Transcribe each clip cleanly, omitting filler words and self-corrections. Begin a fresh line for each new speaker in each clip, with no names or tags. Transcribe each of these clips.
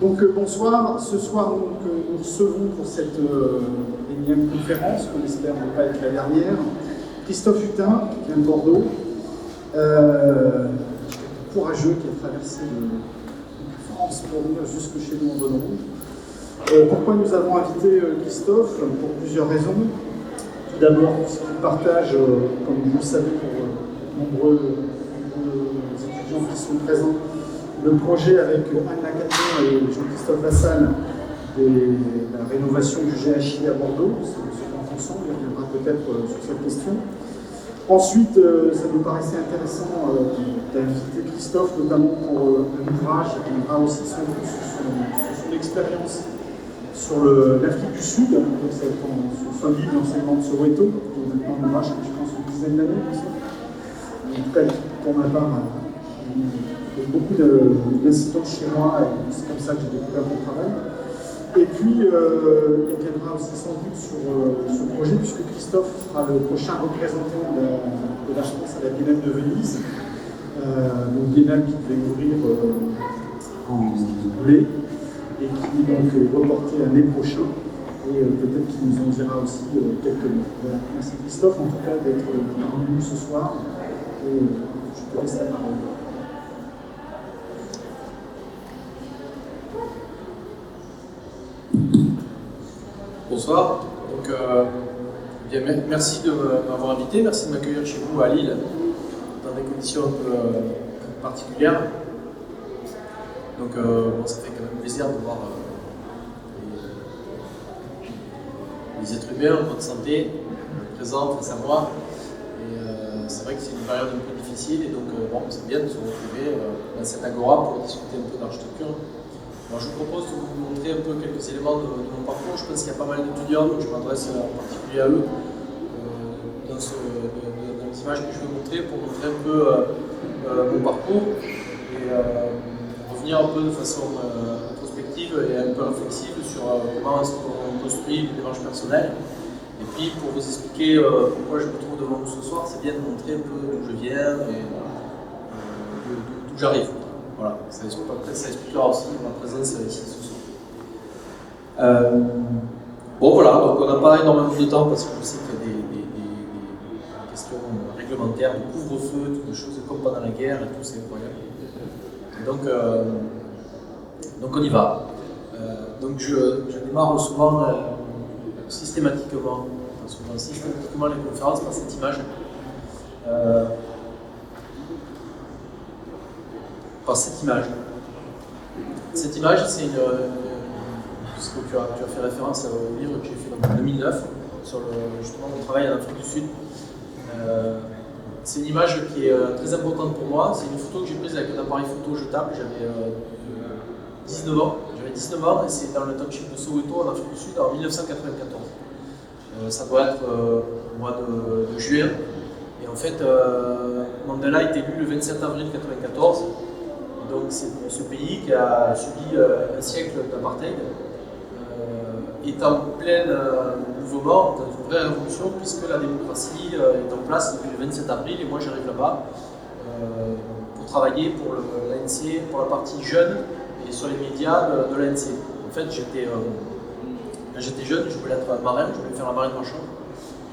Bonsoir, ce soir nous recevons pour cette énième conférence, qu'on espère ne pas être la dernière, Christophe Hutin, qui vient de Bordeaux, courageux, qui a traversé la France pour venir jusque chez nous en Vendôme. Pourquoi nous avons invité Christophe? Pour plusieurs raisons. Tout d'abord, puisqu'il partage, comme vous le savez pour nombreux étudiants qui sont présents, le projet avec Anne Lacaton et Jean-Christophe Vassal de la rénovation du GHI à Bordeaux. C'est M. François, il reviendra peut-être sur cette question. Ensuite, ça nous paraissait intéressant d'inviter Christophe, notamment pour un ouvrage qui viendra aussi sans doute sur son expérience sur l'Afrique du Sud, donc c'est son livre L'enseignement de Soweto, qui est maintenant un ouvrage, je pense, une dizaine d'années. En tout cas, pour ma part, il y a beaucoup d'incidences chez moi, et c'est comme ça que j'ai découvert mon travail. Et puis, il reviendra aussi sans doute sur ce projet, puisque Christophe sera le prochain représentant de la France à la Biennale de Venise, donc Biennale qui devait ouvrir en mai, et qui est donc reportée à mai prochain, et peut-être qu'il nous en dira aussi quelques mots. Voilà. Merci Christophe, en tout cas, d'être parmi nous ce soir, et je te laisse la parole.
Bonsoir, donc, bien, merci de m'avoir invité, merci de m'accueillir chez vous à Lille, dans des conditions un peu particulières. Donc ça fait quand même plaisir de voir les êtres humains en bonne santé, présents face à moi. Et c'est vrai que c'est une période un peu difficile, et donc c'est bien de se retrouver dans cette agora pour discuter un peu d'architecture. Alors, je vous propose de vous montrer un peu quelques éléments de mon parcours. Je pense qu'il y a pas mal d'étudiants, donc je m'adresse en particulier à eux dans les images que je vais montrer, pour montrer un peu mon parcours et revenir un peu de façon introspective et un peu réflexive sur comment est-ce qu'on construit une démarche personnelle. Et puis pour vous expliquer pourquoi je me trouve devant vous ce soir, c'est bien de montrer un peu d'où je viens et d'où j'arrive. Voilà, ça expliquera aussi ma présence ici ce soir. Bon voilà, donc on n'a pas énormément de temps parce que je sais qu'il y a des questions réglementaires, de couvre-feu, toutes des choses comme pendant la guerre et tout, c'est incroyable. Donc on y va. Donc je démarre souvent systématiquement les conférences par cette image. Cette image, c'est puisque tu as fait référence au livre que j'ai fait en 2009 sur justement mon travail en Afrique du Sud. C'est une image qui est très importante pour moi. C'est une photo que j'ai prise avec un appareil photo jetable. J'avais 19 ans. J'avais 19 ans et c'est dans le township de Soweto en Afrique du Sud en 1994. Ça doit être au mois de juin. Et en fait, Mandela est élu le 27 avril 1994. Donc c'est ce pays qui a subi un siècle d'apartheid, est en plein mouvement, dans une vraie révolution, puisque la démocratie est en place depuis le 27 avril, et moi j'arrive là-bas pour travailler pour l'ANC, pour la partie jeune et sur les médias de l'ANC. En fait, j'étais jeune, je voulais être marin, je voulais faire la marine marchande,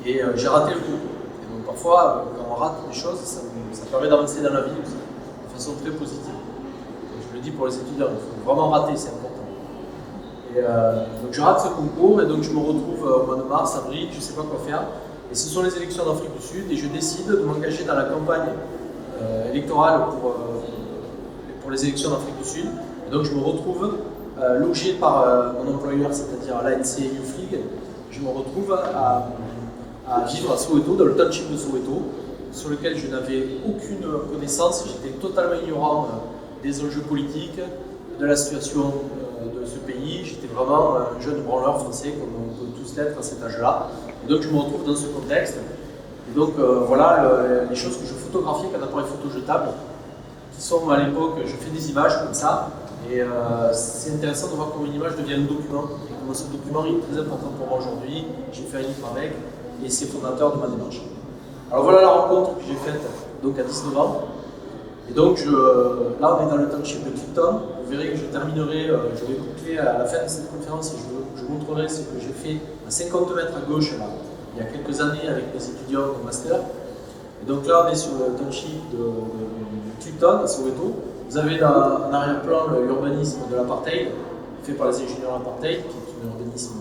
et j'ai raté le coup. Et donc parfois, quand on rate des choses, ça permet d'avancer dans la vie aussi, de façon très positive. Je le dis pour les étudiants, il faut vraiment rater, c'est important. Et donc je rate ce concours et donc je me retrouve au mois de mars, avril, je ne sais pas quoi faire. Et ce sont les élections d'Afrique du Sud et je décide de m'engager dans la campagne électorale pour les élections d'Afrique du Sud. Et donc je me retrouve logé par mon employeur, c'est-à-dire l'ANC UFLIG. Je me retrouve à vivre à Soweto, dans le township de Soweto, sur lequel je n'avais aucune connaissance, j'étais totalement ignorant des enjeux politiques, de la situation de ce pays. J'étais vraiment un jeune branleur français, comme on peut tous l'être à cet âge-là. Et donc je me retrouve dans ce contexte. Et donc voilà les choses que je photographie avec un appareil photo jetable, qui sont à l'époque, je fais des images comme ça. Et c'est intéressant de voir comment une image devient un document. Et comment ce document est très important pour moi aujourd'hui. J'ai fait un livre avec, et c'est fondateur de ma démarche. Alors voilà la rencontre que j'ai faite donc à 19 ans. Et donc là on est dans le township de Clifton. Vous verrez que je terminerai, je vais boucler à la fin de cette conférence et je vous montrerai ce que j'ai fait à 50 mètres à gauche là, il y a quelques années avec mes étudiants au master. Et donc là on est sur le township de Clifton à Soweto. Vous avez en arrière-plan l'urbanisme de l'apartheid, fait par les ingénieurs apartheid, qui est un urbanisme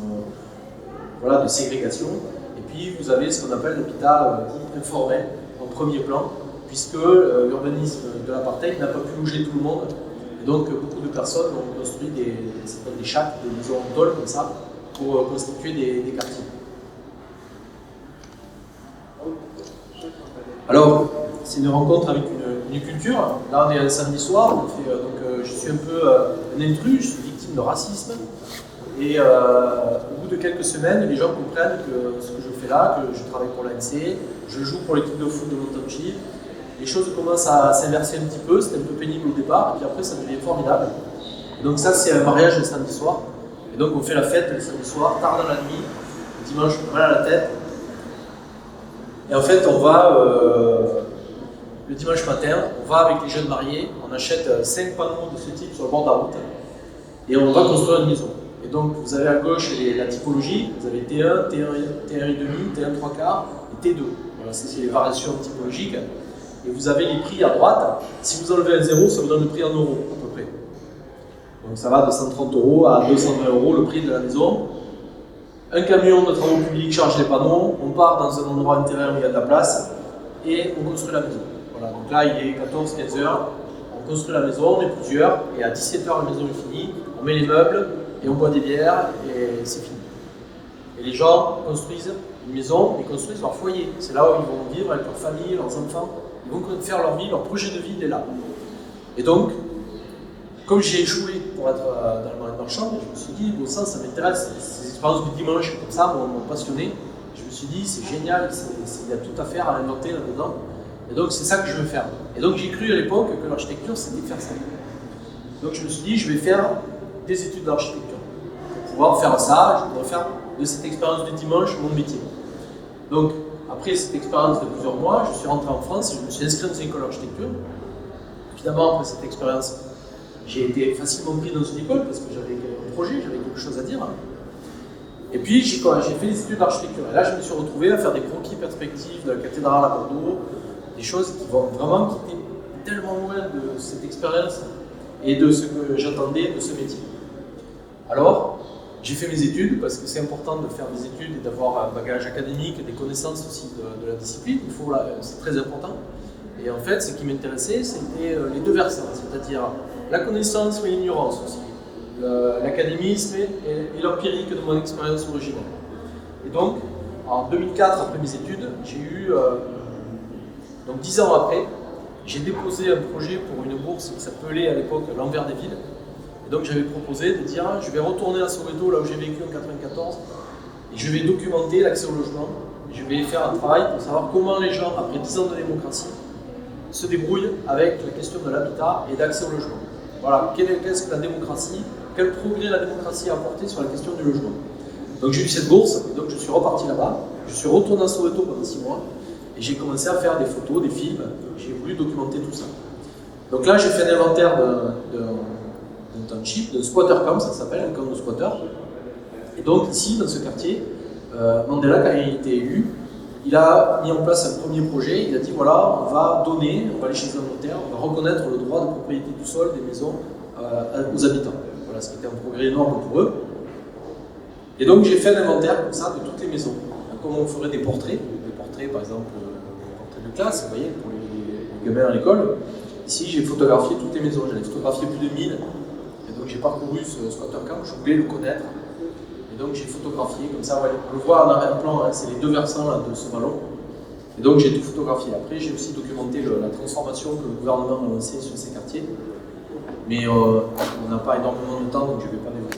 voilà, de ségrégation. Et puis vous avez ce qu'on appelle l'habitat dit informel en premier plan, puisque l'urbanisme de l'apartheid n'a pas pu loger tout le monde. Et donc beaucoup de personnes ont construit des shacks, des maisons en tôle comme ça, pour constituer des quartiers. Alors, c'est une rencontre avec une culture. Là, on est un samedi soir, je suis un peu un intrus, je suis victime de racisme. Et au bout de quelques semaines, les gens comprennent que ce que je fais là, que je travaille pour l'ANC, je joue pour l'équipe de foot de mon township. Les choses commencent à s'inverser un petit peu, c'était un peu pénible au départ, et puis après ça devient formidable. Et donc ça, c'est un mariage le samedi soir. Et donc on fait la fête le samedi soir, tard dans la nuit, le dimanche, on a mal à la tête. Et en fait, on va, le dimanche matin, on va avec les jeunes mariés, on achète 5 panneaux de ce type sur le bord de la route, et on va construire une maison. Et donc, vous avez à gauche la typologie, vous avez T1, T1,5, T1 3 quarts et T2. Voilà, c'est les variations typologiques. Et vous avez les prix à droite. Si vous enlevez un zéro, ça vous donne le prix en euros, à peu près. Donc ça va de 130 € à 220 € le prix de la maison. Un camion de travaux publics charge les panneaux, on part dans un endroit intérieur où il y a de la place, et on construit la maison. Voilà, donc là, il est 14-15 heures, on construit la maison, on est plusieurs, et à 17 h, la maison est finie, on met les meubles, et on boit des bières, et c'est fini. Et les gens construisent une maison, ils construisent leur foyer. C'est là où ils vont vivre avec leur famille, leurs enfants. Ils vont faire leur vie, leur projet de vie, il est là. Et donc, comme j'ai échoué pour être dans le marine marchand, je me suis dit, bon sang, ça m'intéresse. Ces expériences du dimanche comme ça m'ont passionné. Je me suis dit, c'est génial, il y a tout à faire, à inventer là-dedans. Et donc, c'est ça que je veux faire. Et donc, j'ai cru à l'époque que l'architecture, c'était faire ça. Donc, je me suis dit, je vais faire des études d'architecture. Pour pouvoir faire ça, je voudrais faire de cette expérience du dimanche mon métier. Donc, après cette expérience de plusieurs mois, je suis rentré en France et je me suis inscrit dans une école d'architecture. Évidemment, après cette expérience, j'ai été facilement pris dans une école parce que j'avais un projet, j'avais quelque chose à dire. Et puis, j'ai fait des études d'architecture. Et là, je me suis retrouvé à faire des croquis perspectives de la cathédrale à Bordeaux, des choses qui étaient tellement loin de cette expérience et de ce que j'attendais de ce métier. Alors, j'ai fait mes études parce que c'est important de faire des études et d'avoir un bagage académique, des connaissances aussi de la discipline. C'est très important. Et en fait, ce qui m'intéressait, c'était les deux versants, c'est-à-dire la connaissance mais l'ignorance aussi, l'académisme et l'empirique de mon expérience originelle. Et donc, en 2004, après mes études, j'ai eu, donc 10 ans après, j'ai déposé un projet pour une bourse qui s'appelait à l'époque l'Envers des villes. Et donc j'avais proposé de dire, je vais retourner à Soweto, là où j'ai vécu en 1994, et je vais documenter l'accès au logement. Je vais faire un travail pour savoir comment les gens, après 10 ans de démocratie, se débrouillent avec la question de l'habitat et d'accès au logement. Voilà, qu'est-ce que la démocratie, quel progrès la démocratie a apporté sur la question du logement. Donc j'ai eu cette bourse, et donc je suis reparti là-bas, je suis retourné à Soweto pendant 6 mois, et j'ai commencé à faire des photos, des films, j'ai voulu documenter tout ça. Donc là, j'ai fait un inventaire d'un township, d'un squatter camp, ça s'appelle, un camp de squatters. Et donc ici, dans ce quartier, Mandela, quand il a été élu, il a mis en place un premier projet, il a dit voilà, on va aller chez un notaire, on va reconnaître le droit de propriété du sol des maisons aux habitants. Voilà, ce qui était un progrès énorme pour eux. Et donc j'ai fait un inventaire comme ça de toutes les maisons, comme on ferait des portraits par exemple, des portraits de classe, vous voyez, pour les gamins à l'école. Ici j'ai photographié toutes les maisons, j'en ai photographié plus de 1000. Et donc j'ai parcouru ce squatter camp, je voulais le connaître. Et donc j'ai photographié, comme ça, ouais, on le voit en arrière-plan, hein, c'est les deux versants là, de ce ballon. Et donc j'ai tout photographié. Après j'ai aussi documenté la transformation que le gouvernement a lancée sur ces quartiers. Mais on n'a pas énormément de temps, donc je ne vais pas développer.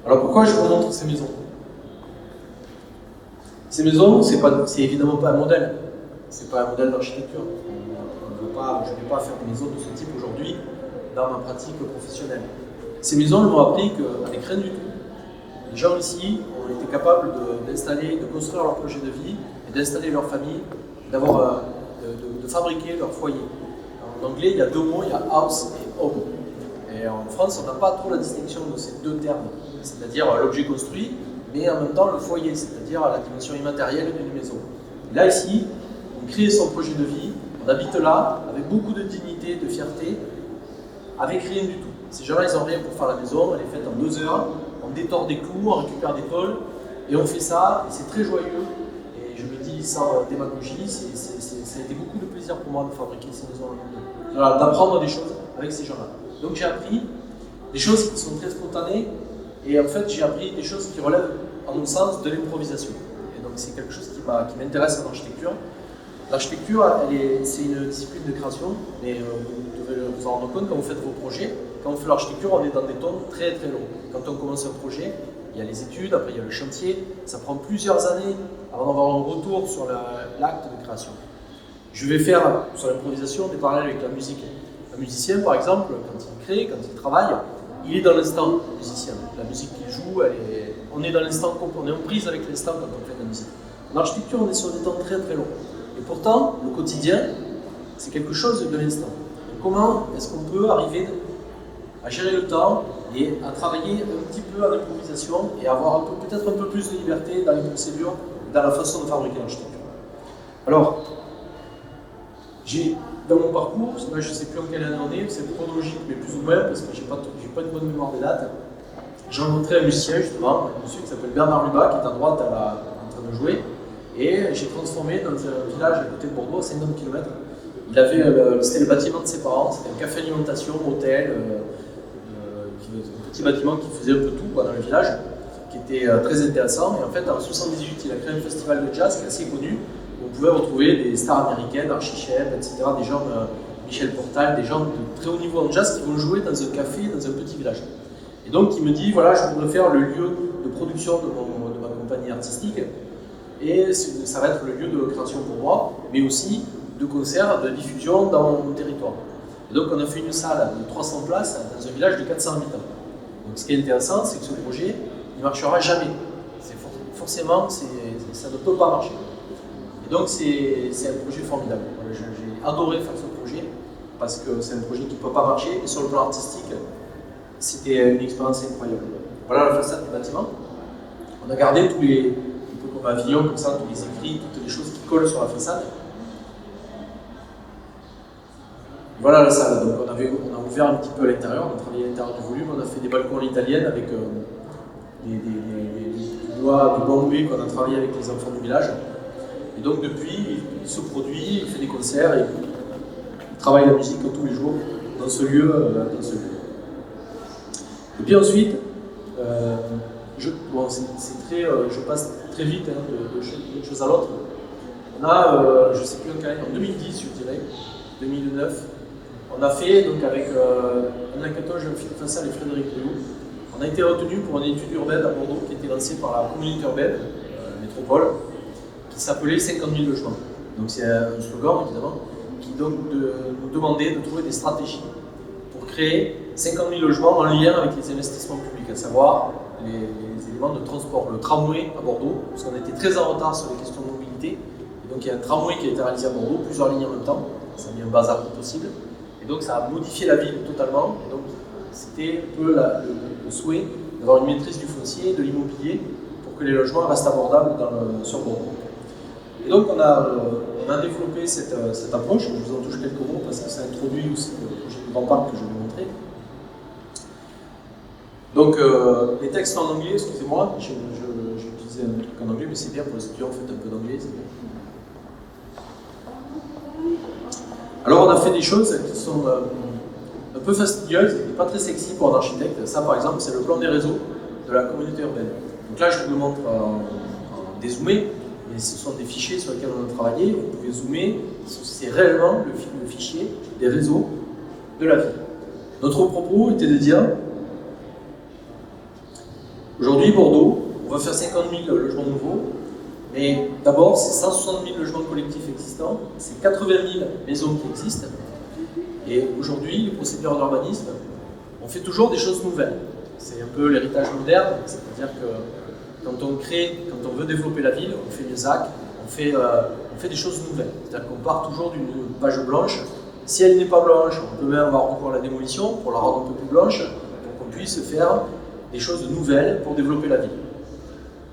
Alors pourquoi je vous montre ces maisons? Ces maisons, c'est évidemment pas un modèle. C'est pas un modèle d'architecture. Je ne vais pas faire des maisons de ce type aujourd'hui dans ma pratique professionnelle. Ces maisons, elles m'ont appris qu'avec rien du tout, Les gens ici ont été capables de construire leur projet de vie et d'installer leur famille, de fabriquer leur foyer. En anglais, il y a deux mots, il y a house et home. Et en France, on n'a pas trop la distinction de ces deux termes, c'est-à-dire l'objet construit, mais en même temps le foyer, c'est-à-dire la dimension immatérielle d'une maison. Et là, ici, on crée son projet de vie, on habite là, avec beaucoup de dignité, de fierté, avec rien du tout. Ces gens-là, ils n'ont rien pour faire la maison, elle est faite en 2 heures, on détord des clous, on récupère des tôles, et on fait ça, et c'est très joyeux. Et je me dis sans démagogie, ça a été beaucoup de plaisir pour moi de fabriquer ces maisons en voilà, d'apprendre des choses avec ces gens-là. Donc j'ai appris des choses qui sont très spontanées, et en fait j'ai appris des choses qui relèvent, à mon sens, de l'improvisation. Et donc c'est quelque chose qui m'intéresse en architecture. L'architecture, c'est une discipline de création, mais vous devez vous en rendre compte quand vous faites vos projets. Quand on fait l'architecture, on est dans des temps très très longs. Quand on commence un projet, il y a les études, après il y a le chantier, ça prend plusieurs années avant d'avoir un retour sur l'acte de création. Je vais faire sur l'improvisation des parallèles avec la musique. Un musicien, par exemple, quand il crée, quand il travaille, il est dans l'instant musicien. La musique qu'il joue, on est dans l'instant, on est en prise avec l'instant quand on fait de la musique. En architecture, on est sur des temps très très longs. Et pourtant, le quotidien, c'est quelque chose de l'instant. Comment est-ce qu'on peut arriver à gérer le temps et à travailler un petit peu en improvisation et avoir peut-être un peu plus de liberté dans les procédures et dans la façon de fabriquer l'architecture. Alors, dans mon parcours, là, je ne sais plus en quelle année on est, c'est chronologique mais plus ou moins parce que je n'ai pas une bonne mémoire des dates. J'ai rencontré un musicien justement, un monsieur qui s'appelle Bernard Lubat qui est à droite en train de jouer. Et j'ai transformé dans un village à côté de Bordeaux, à 50 km. C'était le bâtiment de ses parents, c'était un café alimentation, hôtel, un petit bâtiment qui faisait un peu tout dans le village, qui était très intéressant. Et en fait, en 1978, il a créé un festival de jazz qui est assez connu, où on pouvait retrouver des stars américaines, Archie Shepp, etc., des gens, Michel Portal, des gens de très haut niveau en jazz qui vont jouer dans un café, dans un petit village. Et donc, il me dit, voilà, je voudrais faire le lieu de production de ma compagnie artistique. Et ça va être le lieu de création pour moi, mais aussi de concerts, de diffusion dans mon territoire. Et donc on a fait une salle de 300 places dans un village de 400 habitants. Donc ce qui est intéressant, c'est que ce projet ne marchera jamais. Forcément, ça ne peut pas marcher. Et donc c'est un projet formidable. J'ai adoré faire ce projet, parce que c'est un projet qui ne peut pas marcher, et sur le plan artistique, c'était une expérience incroyable. Voilà la façade du bâtiment. On a gardé tous les... comme un pavillon, comme ça, tous les écrits, toutes les choses qui collent sur la façade. Voilà la salle. Donc on a ouvert un petit peu à l'intérieur, on a travaillé à l'intérieur du volume, on a fait des balcons à l'italienne avec des bois de bamboué qu'on a travaillé avec les enfants du village. Et donc depuis, il se produit, il fait des concerts, et il travaille la musique tous les jours dans ce lieu. Et puis ensuite, je passe très vite d'une chose à l'autre. On a, je ne sais plus en 2010, je dirais, 2009, on a fait, donc avec Alain Catoche, Jean-Philippe Fassal et Frédéric Rioux, on a été retenu pour une étude urbaine à Bordeaux qui a été lancée par la communauté urbaine, métropole, qui s'appelait 50 000 logements. Donc c'est un slogan, évidemment, qui donc nous demandait de trouver des stratégies pour créer 50 000 logements en lien avec les investissements publics, à savoir les éléments de transport, le tramway à Bordeaux, parce qu'on était très en retard sur les questions de mobilité. Et donc il y a un tramway qui a été réalisé à Bordeaux, plusieurs lignes en même temps, ça a mis un bazar possible. Et donc ça a modifié la ville totalement. Et donc c'était un peu le souhait d'avoir une maîtrise du foncier, de l'immobilier, pour que les logements restent abordables sur Bordeaux. Et donc on a développé cette approche. Je vous en touche quelques mots parce que ça introduit aussi le projet du Grand Parc que je vais montrer. Donc les textes en anglais, excusez-moi, j'ai utilisé un truc en anglais, mais c'est bien pour les étudiants, faites un peu d'anglais, c'est bien. Alors on a fait des choses qui sont un peu fastidieuses et pas très sexy pour un architecte. Ça par exemple, c'est le plan des réseaux de la communauté urbaine. Donc là je vous le montre en dézoomé, mais ce sont des fichiers sur lesquels on a travaillé. Vous pouvez zoomer, c'est réellement le fichier des réseaux de la ville. Notre propos était de dire, aujourd'hui Bordeaux, on va faire 50 000 logements nouveaux, mais d'abord c'est 160 000 logements collectifs existants, c'est 80 000 maisons qui existent, et aujourd'hui les procédures d'urbanisme, on fait toujours des choses nouvelles. c'est un peu l'héritage moderne, c'est-à-dire que quand on veut développer la ville, on fait des ZAC, on fait des choses nouvelles. C'est-à-dire qu'on part toujours d'une page blanche. Si elle n'est pas blanche, on peut même avoir recours à la démolition pour la rendre un peu plus blanche, pour qu'on puisse faire des choses nouvelles pour développer la ville.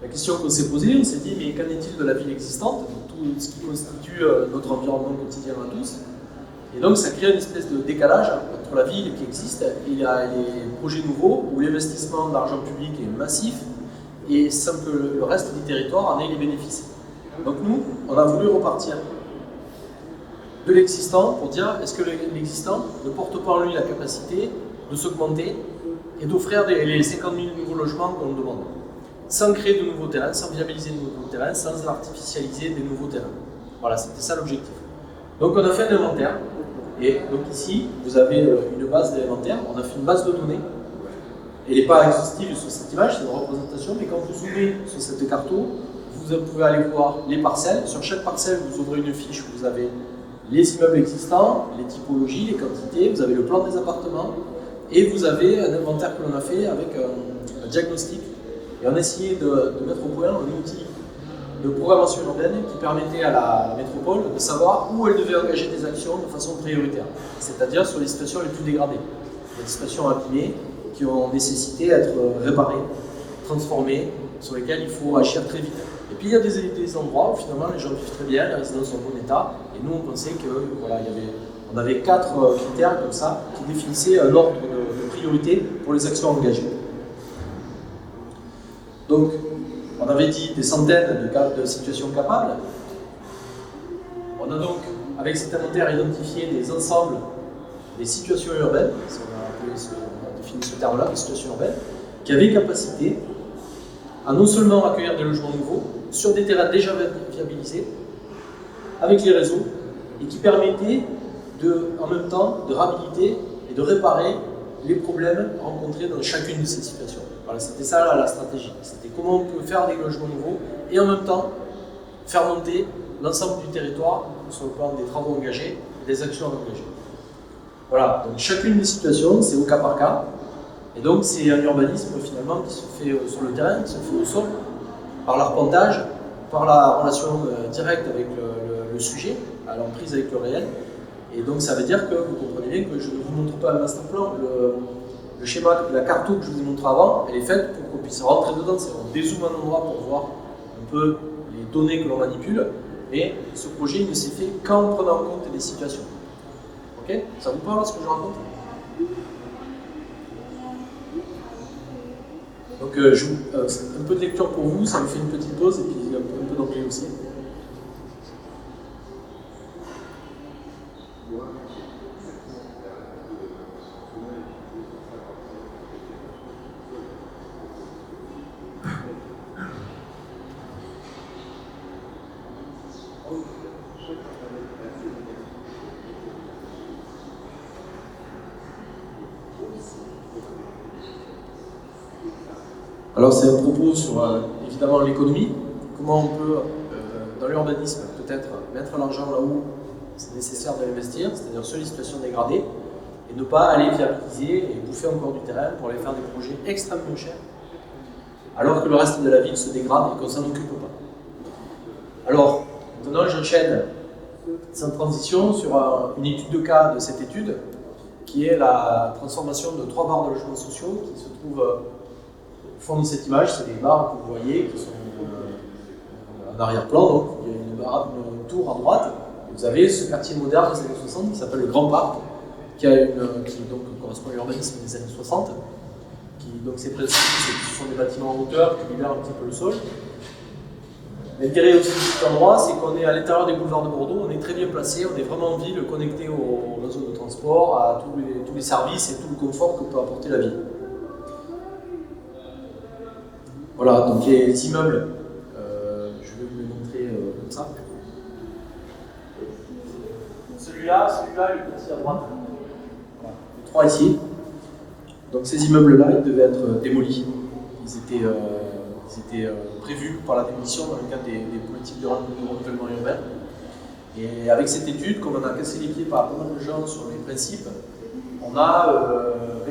La question qu'on s'est posée, on s'est dit, mais qu'en est-il de la ville existante, tout ce qui constitue notre environnement quotidien à tous? Et donc ça crée une espèce de décalage entre la ville qui existe et les projets nouveaux où l'investissement d'argent public est massif et sans que le reste du territoire en ait les bénéfices. Donc nous, on a voulu repartir de l'existant pour dire, est-ce que l'existant ne porte pas en lui la capacité de s'augmenter et d'offrir les 50 000 nouveaux logements qu'on demande, sans créer de nouveaux terrains, sans viabiliser de nouveaux terrains, sans artificialiser des nouveaux terrains. Voilà, c'était ça l'objectif. Donc on a fait un inventaire, et donc ici, vous avez une base d'inventaire, on a fait une base de données. Elle n'est pas exhaustive sur cette image, c'est une représentation, mais quand vous zoomez sur cette carte, vous pouvez aller voir les parcelles. Sur chaque parcelle, vous ouvrez une fiche où vous avez les immeubles existants, les typologies, les quantités, vous avez le plan des appartements, et vous avez un inventaire que l'on a fait avec un diagnostic. Et on a essayé de mettre au point un outil de programmation urbaine qui permettait à la métropole de savoir où elle devait engager des actions de façon prioritaire, c'est-à-dire sur les situations les plus dégradées, les situations abîmées qui ont nécessité d'être réparées, transformées, sur lesquelles il faut agir très vite. Et puis il y a des endroits où finalement les gens vivent très bien, les résidences sont en bon état, et nous on pensait que voilà, on avait 4 critères comme ça qui définissaient un ordre de priorité pour les actions engagées. Donc, on avait dit des centaines de situations capables. On a donc, avec cet inventaire, identifié des ensembles des situations urbaines, on a défini ce terme-là, des situations urbaines, qui avaient capacité à non seulement accueillir des logements nouveaux, sur des terrains déjà viabilisés, avec les réseaux, et qui permettaient en même temps de réhabiliter et de réparer les problèmes rencontrés dans chacune de ces situations. Voilà, c'était ça la stratégie. C'était comment on peut faire des logements nouveaux et en même temps faire monter l'ensemble du territoire sur le plan des travaux engagés, des actions engagées. Voilà, donc chacune des situations, c'est au cas par cas. Et donc c'est un urbanisme finalement qui se fait sur le terrain, qui se fait au sol, par l'arpentage, par la relation directe avec le sujet, à l'emprise avec le réel. Et donc ça veut dire que vous comprenez bien que je ne vous montre pas un master plan. Le schéma, la carte que je vous ai montré avant, elle est faite pour qu'on puisse rentrer dedans. On dézoome un endroit pour voir un peu les données que l'on manipule. Mais ce projet il ne s'est fait qu'en prenant en compte les situations. Ok? Ça vous parle ce que je raconte? Donc un peu de lecture pour vous, ça me fait une petite pause et puis un peu d'anglais aussi. Alors c'est un propos sur évidemment l'économie, comment on peut dans l'urbanisme peut-être mettre l'argent là où c'est nécessaire de l'investir, c'est-à-dire sur les situations dégradées, et ne pas aller viabiliser et bouffer encore du terrain pour aller faire des projets extrêmement chers, alors que le reste de la ville se dégrade et qu'on ne s'en occupe pas. Alors maintenant j'enchaîne sans transition sur une étude de cas de cette étude, qui est la transformation de 3 barres de logements sociaux qui se trouvent au fond de cette image. C'est des barres que vous voyez qui sont en arrière-plan, donc il y a une tour à droite. Vous avez ce quartier moderne des années 60 qui s'appelle le Grand Parc, qui donc correspond à l'urbanisme des années 60. Donc ces principes, ce sont des bâtiments en hauteur qui libèrent un petit peu le sol. L'intérêt aussi de cet endroit, c'est qu'on est à l'intérieur des boulevards de Bordeaux, on est très bien placé, on est vraiment en ville, connecté au réseau de transport, à tous les services et tout le confort que peut apporter la ville. Voilà, donc les immeubles, je vais vous les montrer comme ça. Celui-là, le petit à droite. Voilà. Les 3 ici. Donc ces immeubles-là, ils devaient être démolis. Ils étaient prévus par la démolition dans le cadre des politiques de renouvellement urbain. Et avec cette étude, comme on a cassé les pieds par pas mal de gens sur les principes, on a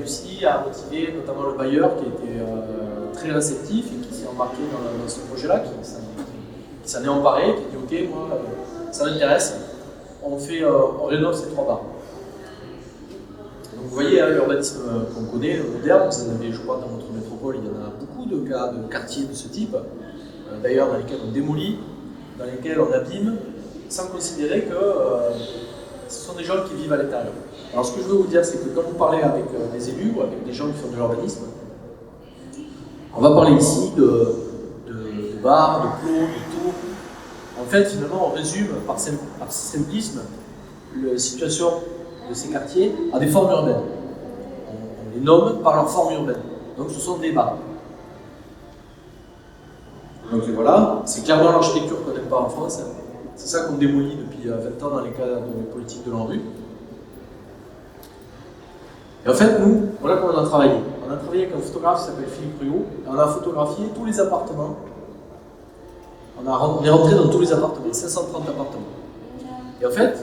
réussi à motiver notamment le bailleur qui était très réceptif et qui s'est embarqué dans ce projet-là, qui s'en est emparé, qui a dit ok, moi ça m'intéresse, on rénove ces 3 bars. Donc vous voyez, hein, l'urbanisme qu'on connaît, moderne, vous en avez, je crois, dans votre métropole, il y en a beaucoup de cas de quartiers de ce type, d'ailleurs dans lesquels on démolit, dans lesquels on abîme, sans considérer que ce sont des gens qui vivent à l'étage. Alors ce que je veux vous dire, c'est que quand vous parlez avec des élus ou avec des gens qui font de l'urbanisme, on va parler ici de bars, de clos, de tours. En fait, finalement, on résume par simplisme la situation de ces quartiers à des formes urbaines. On les nomme par leur forme urbaine. Donc ce sont des bars. Donc voilà, c'est clairement l'architecture qu'on n'aime pas en France. C'est ça qu'on démolit depuis 20 ans dans les cas de politique de l'ANRU. Et en fait, nous, voilà comment on a travaillé. On a travaillé avec un photographe qui s'appelle Philippe Ruot, et on a photographié tous les appartements. On est rentré dans tous les appartements, 530 appartements. Et en fait,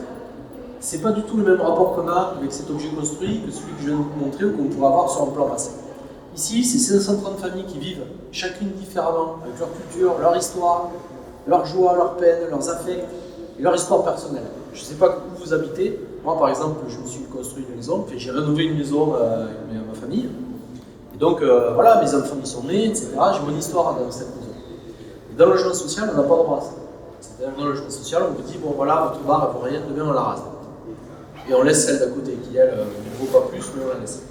c'est pas du tout le même rapport qu'on a avec cet objet construit que celui que je viens de vous montrer ou qu'on pourrait avoir sur un plan massé. Ici, c'est 530 familles qui vivent, chacune différemment, avec leur culture, leur histoire, leur joie, leur peine, leurs affects et leur histoire personnelle. Je ne sais pas où vous habitez. Moi, par exemple, je me suis construit une maison, j'ai rénové une maison avec ma famille. Et donc, voilà, mes enfants y sont nés, etc. J'ai mon histoire dans cette maison. Et dans le logement social, on n'a pas droit à ça. C'est-à-dire que dans le logement social, on vous dit, bon voilà, votre bar, elle ne vaut rien, demain on la rase. Et on laisse celle d'à côté, qui elle ne vaut pas plus, mais on la laisse.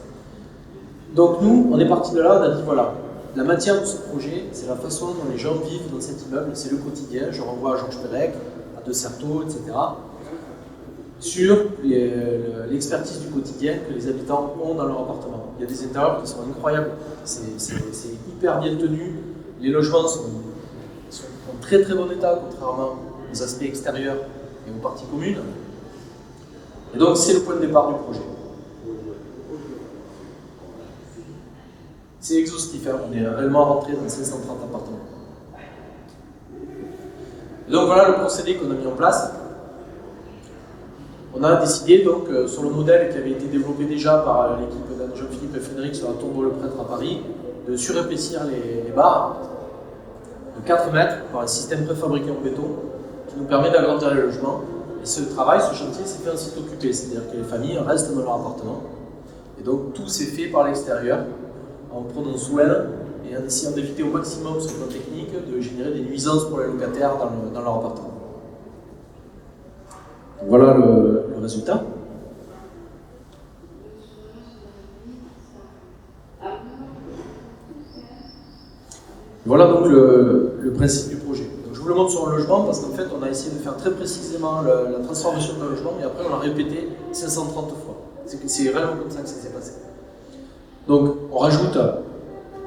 Donc nous, on est parti de là, on a dit, voilà, la matière de ce projet, c'est la façon dont les gens vivent dans cet immeuble, c'est le quotidien. Je renvoie à Georges Perec, à De Certeau, etc. sur l'expertise du quotidien que les habitants ont dans leur appartement. Il y a des intérieurs qui sont incroyables, c'est hyper bien tenu, les logements sont en très très bon état, contrairement aux aspects extérieurs et aux parties communes. Et donc c'est le point de départ du projet. C'est exhaustif, hein. On est réellement rentré dans 530 appartements. Et donc voilà le procédé qu'on a mis en place. On a décidé donc sur le modèle qui avait été développé déjà par l'équipe d'Anne-Jean-Philippe et Frédéric sur la tour Bois-le-Prêtre à Paris, de surépaissir les barres de 4 mètres par un système préfabriqué en béton qui nous permet d'agrandir les logements. Et ce travail, ce chantier s'est fait en site occupé, c'est-à-dire que les familles restent dans leur appartement. Et donc tout s'est fait par l'extérieur, en prenant soin et en essayant d'éviter au maximum sur le plan technique de générer des nuisances pour les locataires dans leur appartement. Voilà le résultat. Voilà donc le principe du projet. Donc je vous le montre sur un logement parce qu'en fait on a essayé de faire très précisément la transformation d'un logement et après on l'a répété 530 fois. C'est vraiment comme ça que ça s'est passé. Donc on rajoute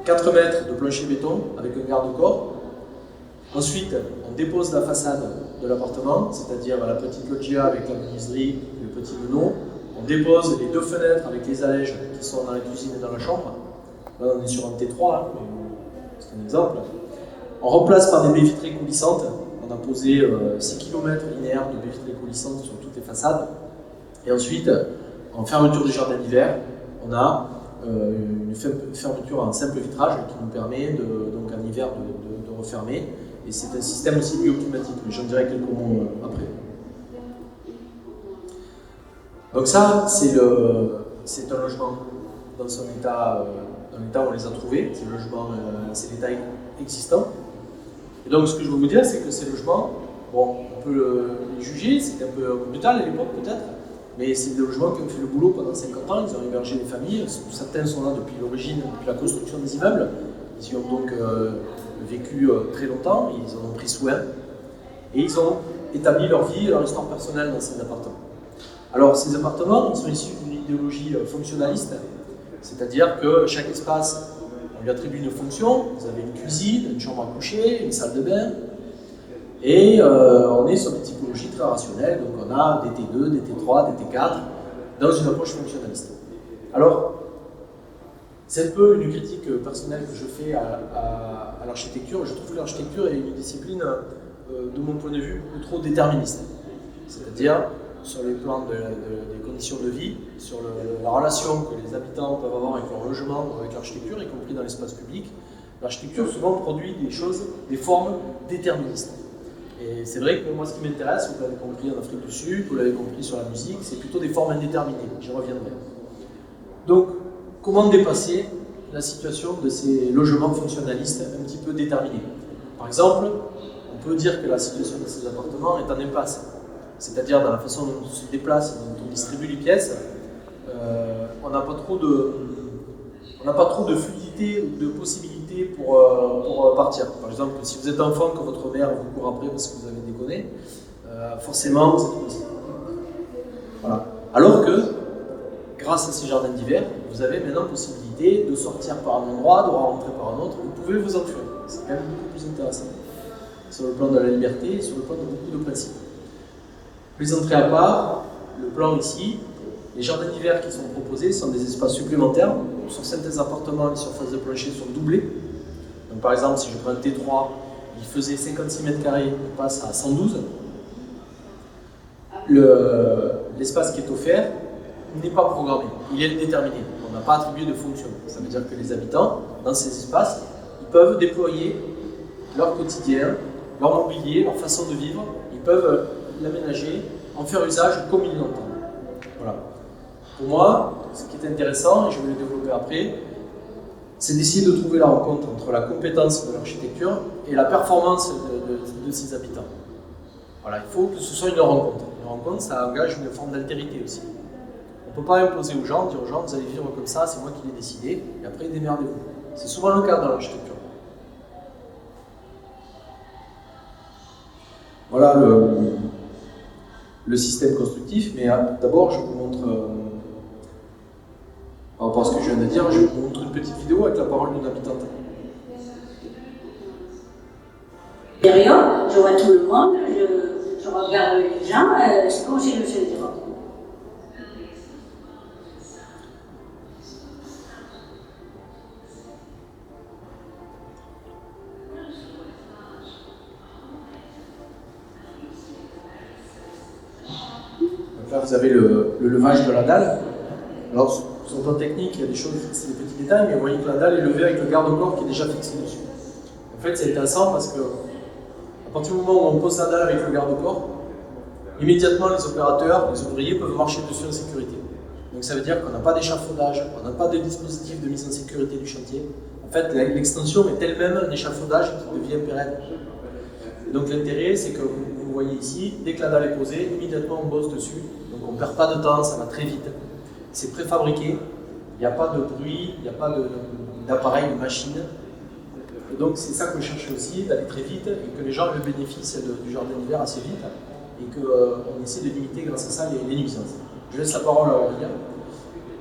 4 mètres de plancher béton avec un garde-corps. Ensuite on dépose la façade de l'appartement, c'est-à-dire la petite loggia avec la menuiserie, le petit meneau. On dépose les 2 fenêtres avec les allèges qui sont dans la cuisine et dans la chambre. Là on est sur un T3, hein, c'est un exemple. On remplace par des baies vitrées coulissantes. On a posé 6 km linéaires de baies vitrées coulissantes sur toutes les façades. Et ensuite, en fermeture du jardin d'hiver, on a une fermeture en simple vitrage qui nous permet donc en hiver de refermer. Et c'est un système aussi bioclimatique, mais j'en dirai quelques mots après. Donc ça, c'est un logement dans son état, dans l'état où on les a trouvés. C'est le logement, c'est l'état existant. Et donc ce que je veux vous dire, c'est que ces logements, bon, on peut les juger, c'est un peu brutal à l'époque peut-être, mais c'est des logements qui ont fait le boulot pendant 50 ans, ils ont hébergé des familles, certains sont là depuis l'origine, depuis la construction des immeubles, ils y ont donc vécu très longtemps, ils en ont pris soin, et ils ont établi leur vie et leur histoire personnelle dans ces appartements. Alors ces appartements, ils sont issus d'une idéologie fonctionnaliste, c'est-à-dire que chaque espace, on lui attribue une fonction. Vous avez une cuisine, une chambre à coucher, une salle de bain, et on est sur des typologies très rationnelles, donc on a des T2, des T3, des T4, dans une approche fonctionnaliste. Alors, c'est un peu une critique personnelle que je fais à l'architecture. Je trouve que l'architecture est une discipline, de mon point de vue, beaucoup trop déterministe. C'est-à-dire, sur les plans des conditions de vie, sur la relation que les habitants peuvent avoir avec leur logement ou avec l'architecture, y compris dans l'espace public. L'architecture souvent produit des choses, des formes déterministes. Et c'est vrai que moi, ce qui m'intéresse, vous l'avez compris en Afrique du Sud, vous l'avez compris sur la musique, c'est plutôt des formes indéterminées. J'y reviendrai. Donc, comment dépasser la situation de ces logements fonctionnalistes un petit peu déterminés? Par exemple, on peut dire que la situation de ces appartements est en impasse. C'est-à-dire dans la façon dont on se déplace, dont on distribue les pièces, on n'a pas trop de fluidité ou de possibilités pour partir. Par exemple, si vous êtes enfant, que votre mère vous court après parce que vous avez déconné, forcément vous êtes coincé. Voilà. Alors que, grâce à ces jardins d'hiver, vous avez maintenant possibilité de sortir par un endroit, de rentrer par un autre, vous pouvez vous enfuir. C'est quand même beaucoup plus intéressant sur le plan de la liberté et sur le plan de beaucoup de principes. Les entrées à part, le plan ici, les jardins d'hiver qui sont proposés sont des espaces supplémentaires. Sur certains appartements, les surfaces de plancher sont doublées. Donc, par exemple, si je prends un T3, il faisait 56 mètres carrés, il passe à 112. L'espace qui est offert n'est pas programmé, il est déterminé. On n'a pas attribué de fonction. Ça veut dire que les habitants, dans ces espaces, ils peuvent déployer leur quotidien, leur mobilier, leur façon de vivre. Ils peuvent l'aménager, en faire usage comme ils l'entendent. Voilà. Pour moi, ce qui est intéressant, et je vais le développer après, c'est d'essayer de trouver la rencontre entre la compétence de l'architecture et la performance de ses habitants. Voilà, il faut que ce soit une rencontre. Une rencontre, ça engage une forme d'altérité aussi. On ne peut pas imposer aux gens, dire aux gens, vous allez vivre comme ça, c'est moi qui l'ai décidé, et après démerdez-vous. C'est souvent le cas dans l'architecture. Voilà le système constructif, mais d'abord je vous montre, par rapport à ce que je viens de dire, je vous montre une petite vidéo avec la parole d'une habitante.
Derrière, je vois tout le monde, je regarde les gens, c'est comme si je faisais des robots.
Là, vous avez le levage de la dalle. Alors, sur le plan technique, il y a des choses, c'est des petits détails, mais vous voyez que la dalle est levée avec le garde-corps qui est déjà fixé dessus. En fait, c'est intéressant parce que, à partir du moment où on pose la dalle avec le garde-corps, immédiatement les opérateurs, les ouvriers peuvent marcher dessus en sécurité. Donc ça veut dire qu'on n'a pas d'échafaudage, on n'a pas de dispositif de mise en sécurité du chantier. En fait, l'extension est elle-même un échafaudage qui devient pérenne. Et donc l'intérêt, c'est que vous voyez ici, dès que la dalle est posée, immédiatement on bosse dessus. Donc on ne perd pas de temps, ça va très vite. C'est préfabriqué, il n'y a pas de bruit, il n'y a pas d'appareil, de machine. Et donc c'est ça que je cherche aussi, d'aller très vite et que les gens aient le bénéfice du jardin d'hiver assez vite et qu'on essaie de limiter grâce à ça les nuisances. Je laisse la parole à Aurélien.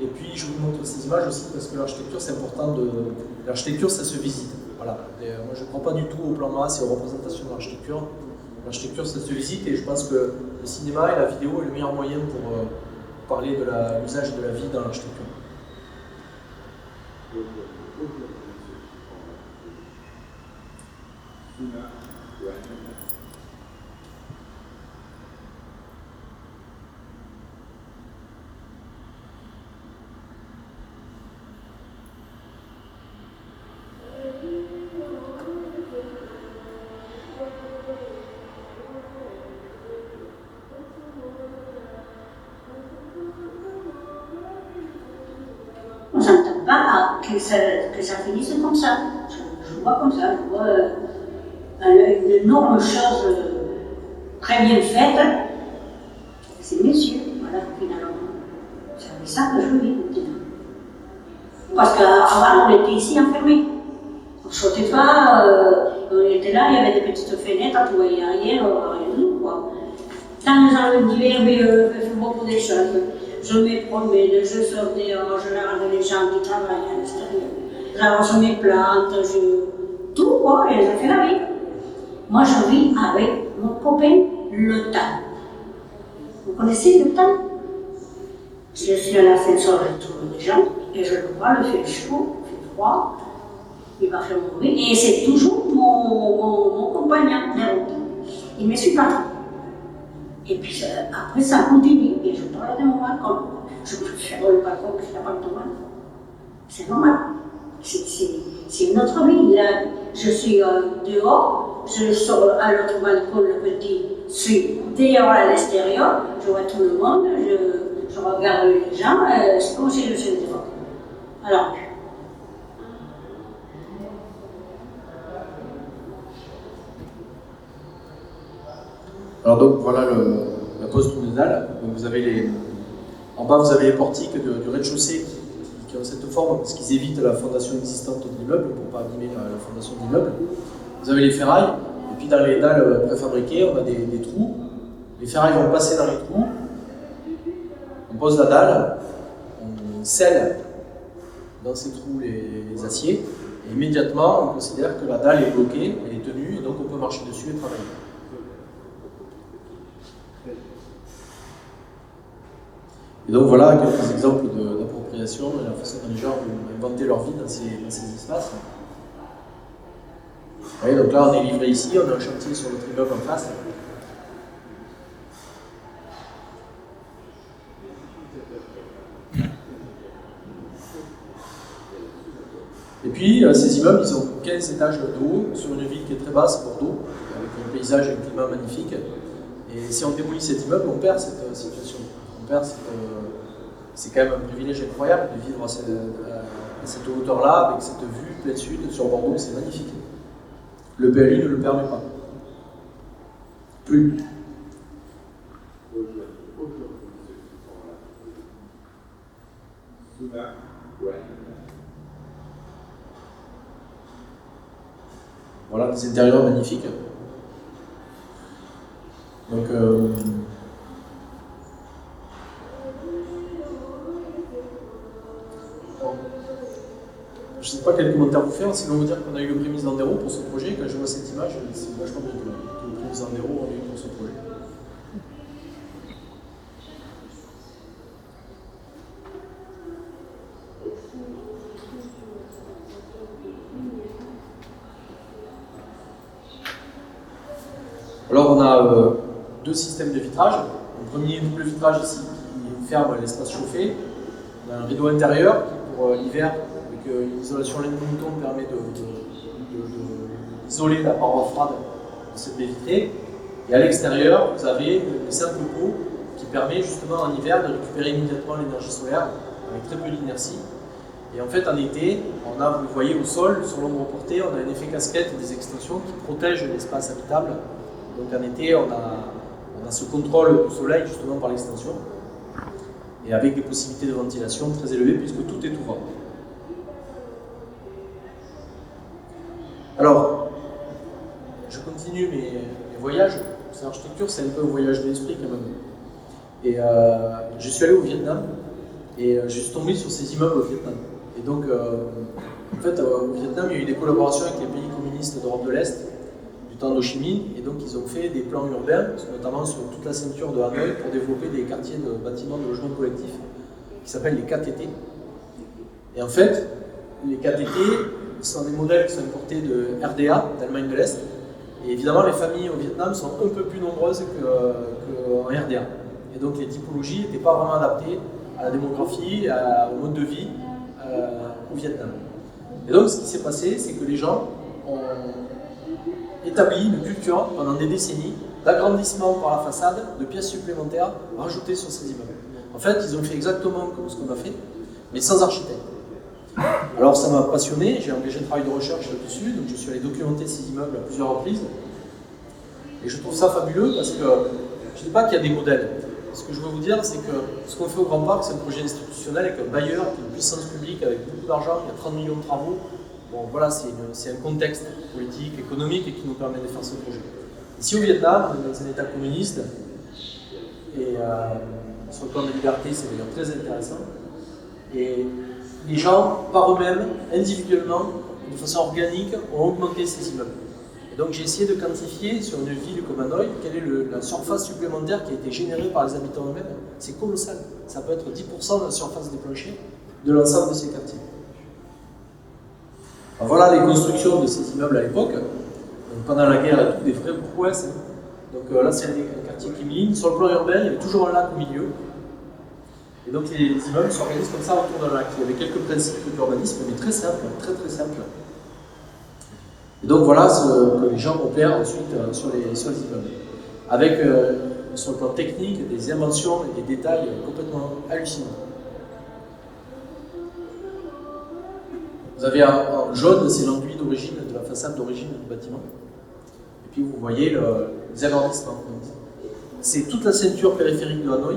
Et puis je vous montre ces images aussi parce que l'architecture c'est important. L'architecture ça se visite. Voilà. Moi je ne crois pas du tout au plan masse et aux représentations de l'architecture. L'architecture ça se visite et je pense que le cinéma et la vidéo est le meilleur moyen pour parler de l'usage de la vie dans l'architecture.
On ne s'entend pas que ça finisse comme ça. Je vois comme ça, je vois une énorme chose très bien faite. C'est messieurs, voilà, finalement. C'est ça que je vis maintenant. Parce qu'avant, on était ici enfermés. On ne sortait pas, on était là, il y avait des petites fenêtres, on ne voyait rien du tout, quoi. Dans les jardins d'hiver, je fais beaucoup de choses. Je me promène, je sors dehors, je regarde les gens qui travaillent à l'extérieur. J'arrose mes plantes, tout quoi, et je fais la vie. Moi, je vis avec mon copain, le temps. Vous connaissez le temps? Je suis à l'ascenseur, je trouve des gens, et je le vois, il fait chaud, il fait froid, il va faire mourir, et c'est toujours mon compagnon de route. Il ne me suit pas. Et puis après, ça continue. Et je parle de mon balcon. Je peux faire le balcon que l'appartement. C'est normal. C'est une autre vie. Là, je suis dehors, je sors à l'autre balcon, le petit, je suis dehors à l'extérieur, je vois tout le monde, je regarde les gens, c'est comme si je suis dehors. Alors,
donc voilà la pose promenade. Donc vous avez en bas vous avez les portiques du rez-de-chaussée qui ont cette forme parce qu'ils évitent la fondation existante de l'immeuble pour ne pas abîmer la fondation de l'immeuble. Vous avez les ferrailles, et puis dans les dalles préfabriquées, on a des trous. Les ferrailles vont passer dans les trous, on pose la dalle, on scelle dans ces trous les aciers, et immédiatement on considère que la dalle est bloquée, elle est tenue, et donc on peut marcher dessus et travailler. Et donc voilà quelques exemples d'appropriation et la façon dont les gens ont inventé leur vie dans ces espaces. Ouais, donc là on est livré ici, on a un chantier sur notre immeuble en face. Et puis ces immeubles, ils ont 15 étages de haut sur une ville qui est très basse, Bordeaux, avec un paysage et un climat magnifique. Et si on démolit cet immeuble, on perd cette situation. On perd c'est quand même un privilège incroyable de vivre à cette hauteur-là, avec cette vue pleine sud sur Bordeaux, c'est magnifique. Le PLU ne le permet pas. Plus. Voilà des intérieurs magnifiques. Donc, je ne sais pas quel commentaire vous faire, sinon vous dire qu'on a eu le prix Mise Landero pour ce projet. Quand je vois cette image, c'est vachement bien que le prix Mise Landero on a eu pour ce projet. Alors on a deux systèmes de vitrage. Le premier double vitrage ici qui ferme l'espace chauffé. On a un rideau intérieur qui pour l'hiver, avec une isolation laine de mouton, permet d'isoler la paroi froide de cette baie vitrée. Et à l'extérieur, vous avez une simple peau qui permet justement en hiver de récupérer immédiatement l'énergie solaire avec très peu d'inertie. Et en fait, en été, on a, vous le voyez au sol, sur l'ombre portée, on a un effet casquette et des extensions qui protègent l'espace habitable. Donc en été, on a ce contrôle du soleil justement par l'extension. Et avec des possibilités de ventilation très élevées puisque tout est ouvert. Alors, je continue mes voyages. Cette architecture, c'est un peu un voyage de l'esprit quand même. Et je suis allé au Vietnam et je suis tombé sur ces immeubles au Vietnam. Et donc, en fait, au Vietnam, il y a eu des collaborations avec les pays communistes d'Europe de l'Est, du temps d'Ho Chi Minh, et donc ils ont fait des plans urbains, notamment sur toute la ceinture de Hanoï, pour développer des quartiers de bâtiments de logement collectif qui s'appellent les KTT. Et en fait, les KTT sont des modèles qui sont importés de RDA, d'Allemagne de l'Est, et évidemment les familles au Vietnam sont un peu plus nombreuses qu'en RDA. Et donc les typologies n'étaient pas vraiment adaptées à la démographie, au mode de vie au Vietnam. Et donc ce qui s'est passé, c'est que les gens ont établi une culture pendant des décennies d'agrandissement par la façade, de pièces supplémentaires rajoutées sur ces immeubles. En fait, ils ont fait exactement comme ce qu'on a fait, mais sans architecte. Alors ça m'a passionné, j'ai engagé un travail de recherche là-dessus, donc je suis allé documenter ces immeubles à plusieurs reprises. Et je trouve ça fabuleux parce que je ne dis pas qu'il y a des modèles. Ce que je veux vous dire, c'est que ce qu'on fait au Grand Parc, c'est un projet institutionnel avec un bailleur, avec une puissance publique, avec beaucoup d'argent, il y a 30 millions de travaux. Bon, voilà, c'est un contexte politique, économique et qui nous permet de faire ce projet. Ici au Vietnam, on est dans un état communiste, et sur le plan de liberté, c'est d'ailleurs très intéressant. Et les gens, par eux-mêmes, individuellement, de façon organique, ont augmenté ces immeubles. Et donc j'ai essayé de quantifier sur une ville comme Hanoï, quelle est la surface supplémentaire qui a été générée par les habitants eux-mêmes. C'est colossal. Ça peut être 10% de la surface des planchers de l'ensemble de ces quartiers. Alors voilà les constructions de ces immeubles à l'époque. Pendant la guerre, des vraies prouesses. Donc là, c'est un quartier Kim Il-lin. Sur le plan urbain, il y avait toujours un lac au milieu. Et donc les immeubles s'organisent comme ça autour d'un lac. Il y avait quelques principes d'urbanisme, mais très simples, très très simples. Et donc voilà ce que les gens opèrent ensuite sur les immeubles. Avec, sur le plan technique, des inventions et des détails complètement hallucinants. Vous avez en jaune, c'est l'enduit d'origine, de la façade d'origine du bâtiment. Et puis vous voyez les agrandissements. C'est toute la ceinture périphérique de Hanoï.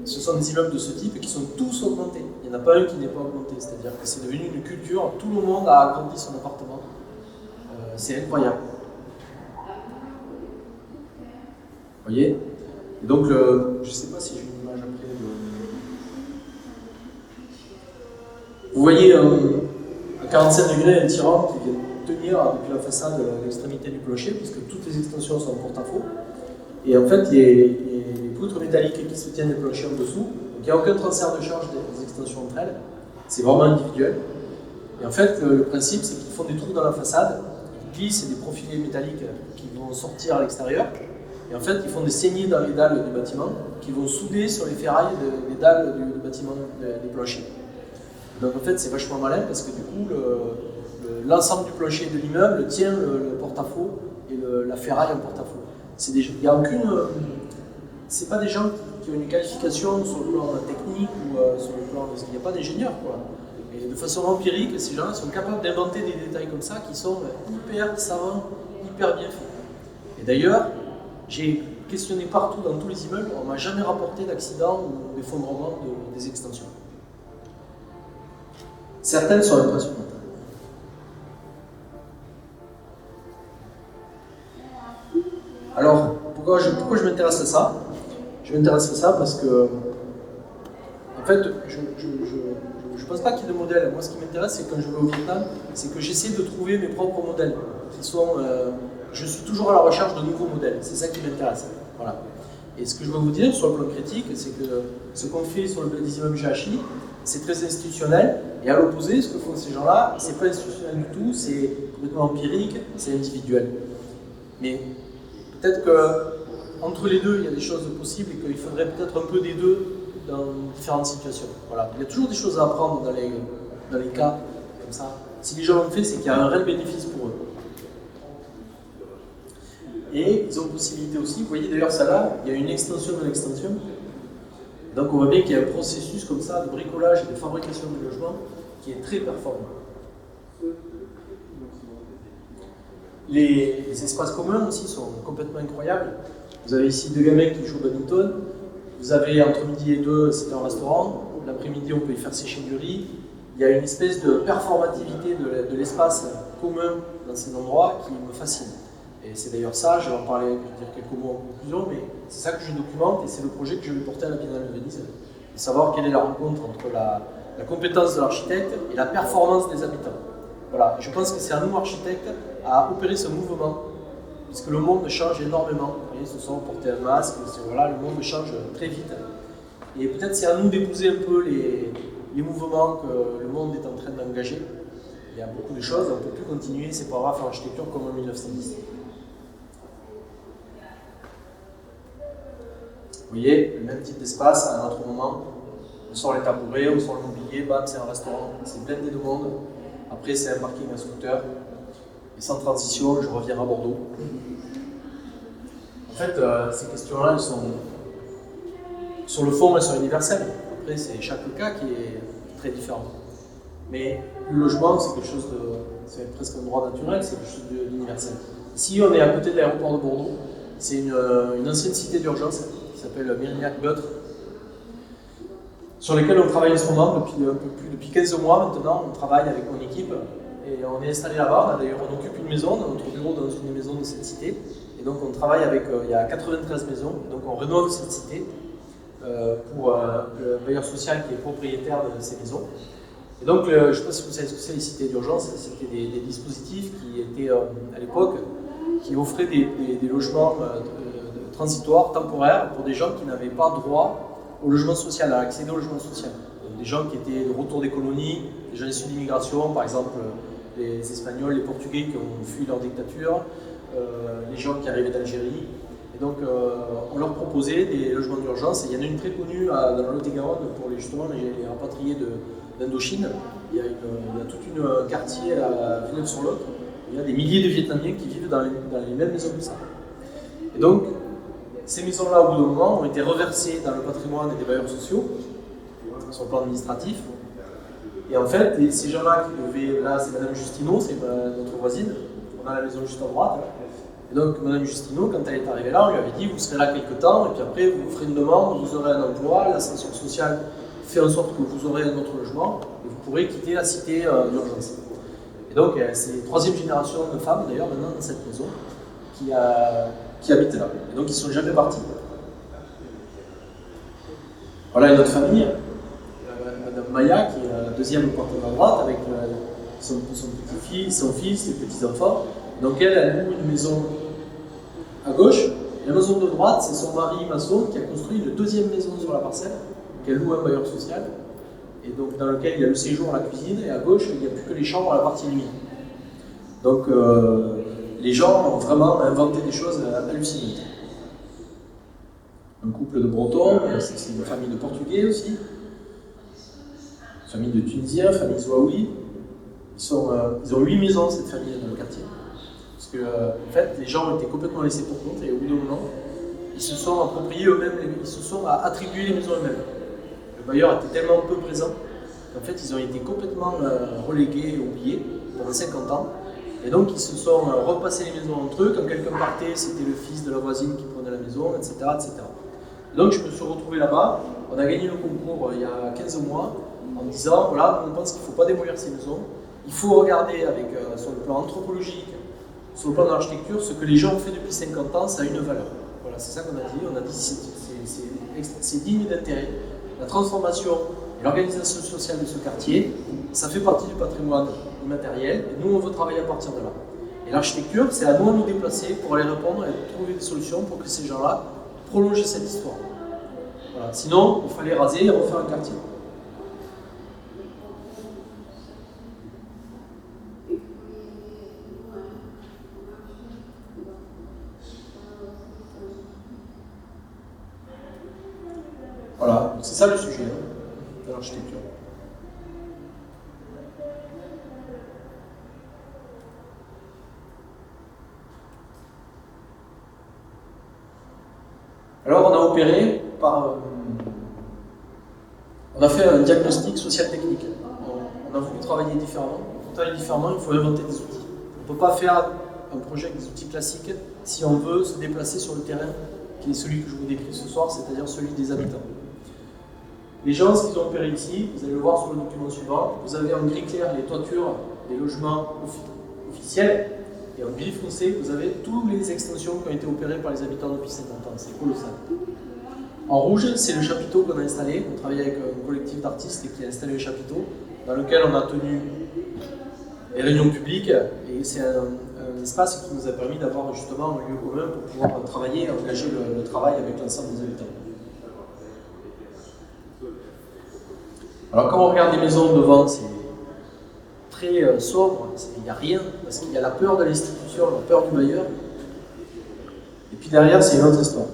Ce sont des immeubles de ce type qui sont tous augmentés. Il n'y en a pas un qui n'est pas augmenté. C'est-à-dire que c'est devenu une culture. Tout le monde a agrandi son appartement. C'est incroyable. Vous voyez? Et donc, je ne sais pas si j'ai une image après. Vous voyez à 45 degrés un tirant qui vient tenir depuis la façade à l'extrémité du clocher, puisque toutes les extensions sont en porte-à-faux. Et en fait, les poutres métalliques qui soutiennent le clocher en dessous, donc il n'y a aucun transfert de charge des extensions entre elles, c'est vraiment individuel. Et en fait, le principe, c'est qu'ils font des trous dans la façade, ils glissent des profilés métalliques qui vont sortir à l'extérieur, et en fait, ils font des saignées dans les dalles du bâtiment qui vont souder sur les ferrailles des dalles du bâtiment, des planchers. Donc en fait, c'est vachement malin parce que du coup, l'ensemble du plancher de l'immeuble tient le porte-à-faux et la ferraille en porte-à-faux. Il y a aucune. C'est pas des gens qui ont une qualification sur le plan technique ou sur le plan. Il n'y a pas d'ingénieurs, quoi. Et de façon empirique, ces gens-là sont capables d'inventer des détails comme ça qui sont hyper savants, hyper bien faits. Et d'ailleurs, j'ai questionné partout dans tous les immeubles, on ne m'a jamais rapporté d'accident ou d'effondrement des extensions. Certaines sont impressionnantes. Alors, pourquoi je m'intéresse à ça? Je m'intéresse à ça parce que, en fait, je ne pense pas qu'il y ait de modèle. Moi, ce qui m'intéresse, c'est quand je vais au Vietnam, c'est que j'essaie de trouver mes propres modèles. Je suis toujours à la recherche de nouveaux modèles. C'est ça qui m'intéresse. Voilà. Et ce que je veux vous dire sur le plan critique, c'est que ce qu'on fait sur des immeubles GHI, c'est très institutionnel. Et à l'opposé, ce que font ces gens-là, c'est pas institutionnel du tout, c'est complètement empirique, c'est individuel. Mais peut-être qu'entre les deux, il y a des choses possibles et qu'il faudrait peut-être un peu des deux dans différentes situations. Voilà. Il y a toujours des choses à apprendre dans les cas comme ça. Si les gens l'ont fait, c'est qu'il y a un réel bénéfice pour eux. Et ils ont possibilité aussi, vous voyez d'ailleurs ça là, il y a une extension de l'extension. Donc on voit bien qu'il y a un processus comme ça de bricolage et de fabrication de logement qui est très performant. Les espaces communs aussi sont complètement incroyables. Vous avez ici deux gamins qui jouent au badminton. Vous avez entre midi et 2, c'est un restaurant. L'après-midi, on peut y faire sécher du riz. Il y a une espèce de performativité de l'espace commun dans ces endroits qui me fascine. Et c'est d'ailleurs ça, je vais en parler, je vais dire quelques mots en conclusion, mais c'est ça que je documente et c'est le projet que je vais porter à la Biennale de Venise. De savoir quelle est la rencontre entre la compétence de l'architecte et la performance des habitants. Voilà, je pense que c'est à nous, architectes, à opérer ce mouvement, puisque le monde change énormément. Vous voyez, ce sont porter un masque, voilà, le monde change très vite. Et peut-être c'est à nous d'épouser un peu les mouvements que le monde est en train d'engager. Il y a beaucoup de choses, on ne peut plus continuer, c'est pas grave, faire l'architecture comme en 1910. Vous voyez, le même type d'espace à un autre moment. On sort les tabourets, on sort le mobilier, bam, c'est un restaurant, c'est blindé de monde. Après, c'est un parking à scooter. Et sans transition, je reviens à Bordeaux. En fait, ces questions-là, elles sont, sur le fond, elles sont universelles. Après, c'est chaque cas qui est très différent. Mais le logement, c'est quelque chose de, c'est presque un droit naturel, c'est quelque chose d'universel. Ici, on est à côté de l'aéroport de Bordeaux. C'est une ancienne cité d'urgence qui s'appelle Mérignac-Beutre, sur lesquelles on travaille en ce moment depuis 15 mois maintenant. On travaille avec mon équipe et on est installé là-bas. D'ailleurs, on occupe une maison, notre bureau dans une des maisons de cette cité. Et donc, on travaille avec, il y a 93 maisons, donc on rénove cette cité pour le bailleur social qui est propriétaire de ces maisons. Et donc, je ne sais pas si vous savez ce que c'est les cités d'urgence, c'était des dispositifs qui étaient à l'époque, qui offraient des logements transitoires, temporaires, pour des gens qui n'avaient pas droit au logement social, à accéder au logement social. Donc, des gens qui étaient de retour des colonies, des gens issus d'immigration, par exemple les Espagnols, les Portugais qui ont fui leur dictature, les gens qui arrivaient d'Algérie. Et Et donc on leur proposait des logements d'urgence. Et il y en a une très connue dans le Lot-et-Garonne pour justement les rapatriés d'Indochine. Il y a tout un quartier à Villeneuve-sur-Lot. Il y a des milliers de Vietnamiens qui vivent dans les mêmes maisons que ça. Et donc, ces maisons-là, au bout d'un moment, ont été reversées dans le patrimoine des bailleurs sociaux, sur le plan administratif. Et en fait, ces gens-là qui devaient, là c'est Madame Justineau, c'est notre voisine, on a la maison juste à droite. Et donc Madame Justineau, quand elle est arrivée là, on lui avait dit, vous serez là quelque temps, et puis après vous ferez une demande, vous aurez un emploi, l'ascension sociale fait en sorte que vous aurez un autre logement, et vous pourrez quitter la cité d'urgence. Et donc c'est la troisième génération de femmes, d'ailleurs, maintenant dans cette maison, qui habitent là. Et donc ils ne sont jamais partis. Voilà une autre famille. Madame Maya, qui est la deuxième porte à droite, avec son petit-fils, son fils, les petits-enfants. Donc elle loue une maison à gauche. La maison de droite, c'est son mari maçon qui a construit une deuxième maison sur la parcelle, qu'elle loue à un bailleur social, et donc dans lequel il y a le séjour, la cuisine, et à gauche, il n'y a plus que les chambres à la partie nuit. Donc les gens ont vraiment inventé des choses hallucinantes. Un couple de Bretons, c'est une famille de Portugais aussi. Famille de Tunisiens, famille Zouaoui. Ils ont 8 maisons, cette famille, dans le quartier. Parce que, en fait, les gens ont été complètement laissés pour compte et au bout d'un moment, ils se sont appropriés eux-mêmes, ils se sont attribués les maisons eux-mêmes. Le bailleur était tellement peu présent qu'en fait, ils ont été complètement relégués et oubliés pendant 50 ans. Et donc, ils se sont repassés les maisons entre eux. Quand quelqu'un partait, c'était le fils de la voisine qui prenait la maison, etc. etc. Et donc, je me suis retrouvé là-bas. On a gagné le concours il y a 15 mois. En disant, voilà, on pense qu'il ne faut pas démolir ces maisons, il faut regarder sur le plan anthropologique, sur le plan de l'architecture, ce que les gens ont fait depuis 50 ans, ça a une valeur. Voilà, c'est ça qu'on a dit. On a dit c'est digne d'intérêt. La transformation et l'organisation sociale de ce quartier, ça fait partie du patrimoine immatériel, et nous, on veut travailler à partir de là. Et l'architecture, c'est à nous de nous déplacer pour aller répondre et trouver des solutions pour que ces gens-là prolongent cette histoire. Voilà. Sinon, il fallait raser et refaire un quartier. Voilà, c'est ça le sujet de l'architecture. Alors on a opéré on a fait un diagnostic social-technique. On a voulu travailler différemment. Pour travailler différemment, il faut inventer des outils. On ne peut pas faire un projet avec des outils classiques si on veut se déplacer sur le terrain, qui est celui que je vous décris ce soir, c'est-à-dire celui des habitants. Les gens, ce qu'ils ont opéré ici, vous allez le voir sur le document suivant, vous avez en gris clair les toitures des logements officiels, et en gris foncé, vous avez toutes les extensions qui ont été opérées par les habitants depuis 50 ans. C'est colossal. En rouge, c'est le chapiteau qu'on a installé. On travaille avec un collectif d'artistes qui a installé le chapiteau, dans lequel on a tenu des réunions publiques, et c'est un espace qui nous a permis d'avoir justement un lieu commun pour pouvoir travailler et engager le travail avec l'ensemble des habitants. Alors quand on regarde les maisons devant, c'est très sobre, il n'y a rien, parce qu'il y a la peur de l'institution, la peur du bailleur. Et puis derrière, c'est une autre histoire.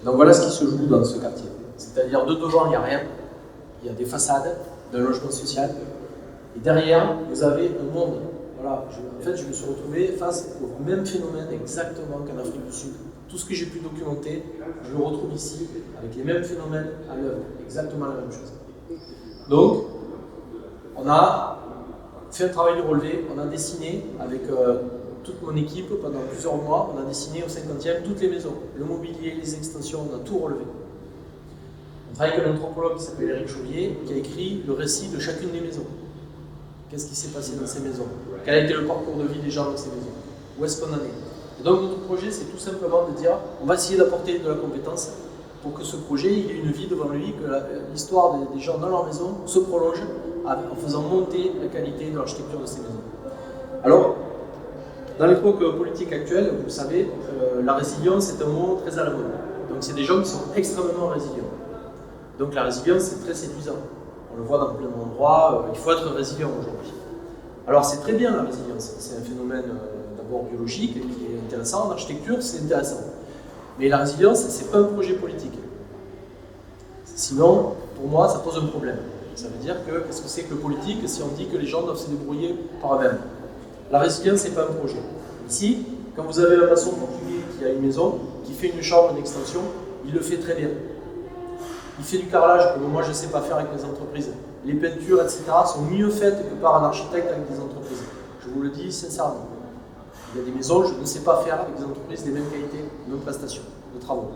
Donc voilà ce qui se joue dans ce quartier. C'est-à-dire de devant, il n'y a rien, il y a des façades d'un logement social, et derrière, vous avez un monde. Voilà, en fait, je me suis retrouvé face au même phénomène exactement qu'en Afrique du Sud. Tout ce que j'ai pu documenter, je le retrouve ici, avec les mêmes phénomènes à l'œuvre, exactement la même chose. Donc, on a fait un travail de relevé, on a dessiné avec toute mon équipe pendant plusieurs mois, on a dessiné au 50e toutes les maisons, le mobilier, les extensions, on a tout relevé. On travaille avec un anthropologue qui s'appelle Éric Chauvier, qui a écrit le récit de chacune des maisons. Qu'est-ce qui s'est passé dans ces maisons? Quel a été le parcours de vie des gens dans ces maisons? Où est-ce qu'on en est? Et donc notre projet, c'est tout simplement de dire, on va essayer d'apporter de la compétence pour que ce projet il ait une vie devant lui, que l'histoire des gens dans leur maison se prolonge en faisant monter la qualité de l'architecture de ces maisons. Alors, dans l'époque politique actuelle, vous le savez, la résilience est un mot très à la mode. Donc c'est des gens qui sont extrêmement résilients. Donc la résilience, c'est très séduisant. On le voit dans plein d'endroits, il faut être résilient aujourd'hui. Alors c'est très bien la résilience, c'est un phénomène d'abord biologique, qui est intéressant, en architecture, c'est intéressant. Mais la résilience, ce n'est pas un projet politique. Sinon, pour moi, ça pose un problème. Ça veut dire que, qu'est-ce que c'est que le politique si on dit que les gens doivent se débrouiller par eux-mêmes? La résilience, ce n'est pas un projet. Ici, quand vous avez un maçon portugais qui a une maison, qui fait une chambre, une extension, il le fait très bien. Il fait du carrelage, que moi je ne sais pas faire avec les entreprises. Les peintures, etc. sont mieux faites que par un architecte avec des entreprises. Je vous le dis sincèrement. Il y a des maisons, je ne sais pas faire avec des entreprises des mêmes qualités, des mêmes prestations de travaux.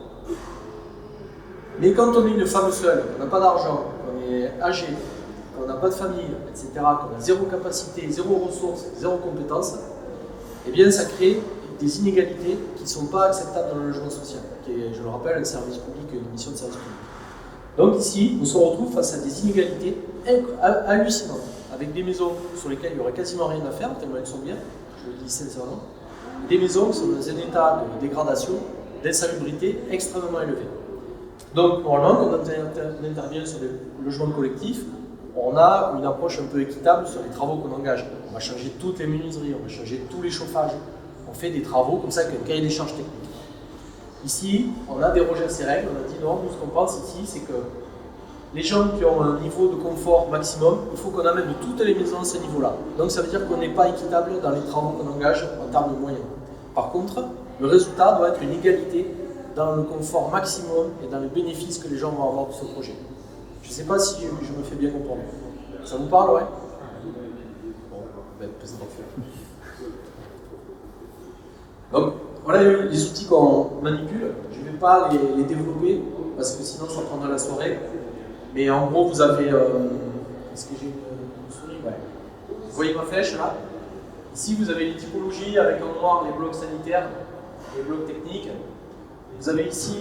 Mais quand on est une femme seule, qu'on n'a pas d'argent, qu'on est âgé, qu'on n'a pas de famille, etc., qu'on a zéro capacité, zéro ressources, zéro compétences, eh bien ça crée des inégalités qui ne sont pas acceptables dans le logement social, qui est, je le rappelle, un service public, une mission de service public. Donc ici, on se retrouve face à des inégalités hallucinantes, avec des maisons sur lesquelles il n'y aurait quasiment rien à faire, tellement elles sont bien, je le dis sincèrement, des maisons qui sont dans un état de dégradation, d'insalubrité extrêmement élevé. Donc normalement, quand on intervient sur des logements collectifs, on a une approche un peu équitable sur les travaux qu'on engage. On va changer toutes les menuiseries, on va changer tous les chauffages, on fait des travaux comme ça avec un cahier des charges techniques. Ici, on a dérogé à ces règles, on a dit non, nous ce qu'on pense ici, c'est que les gens qui ont un niveau de confort maximum, il faut qu'on amène toutes les maisons à ce niveau-là. Donc ça veut dire qu'on n'est pas équitable dans les travaux qu'on engage en termes de moyens. Par contre, le résultat doit être une égalité dans le confort maximum et dans les bénéfices que les gens vont avoir de ce projet. Je ne sais pas si je me fais bien comprendre. Ça vous parle, ouais? Bon, c'est parfait. Donc, voilà les outils qu'on manipule. Je ne vais pas les développer parce que sinon ça prendra la soirée. Mais en gros, vous avez. Est-ce que j'ai une souris? Ouais. Vous voyez ma flèche là? Ici, vous avez les typologies avec en noir les blocs sanitaires, les blocs techniques. Vous avez ici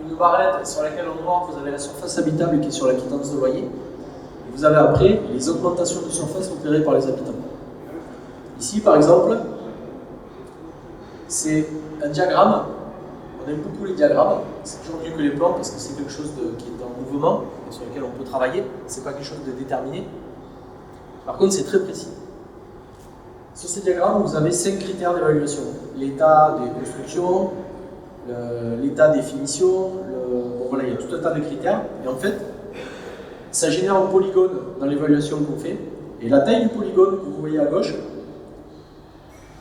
une barrette sur laquelle en noir vous avez la surface habitable qui est sur la quittance de loyer. Et vous avez après les augmentations de surface opérées par les habitants. Ici, par exemple, c'est un diagramme. On aime beaucoup les diagrammes. C'est toujours mieux que les plans parce que c'est quelque chose qui est en mouvement et sur lequel on peut travailler. Ce n'est pas quelque chose de déterminé. Par contre, c'est très précis. Sur ces diagrammes, vous avez 5 critères d'évaluation. L'état des constructions, l'état des finitions, bon, voilà, il y a tout un tas de critères. Et en fait, ça génère un polygone dans l'évaluation qu'on fait. Et la taille du polygone que vous voyez à gauche,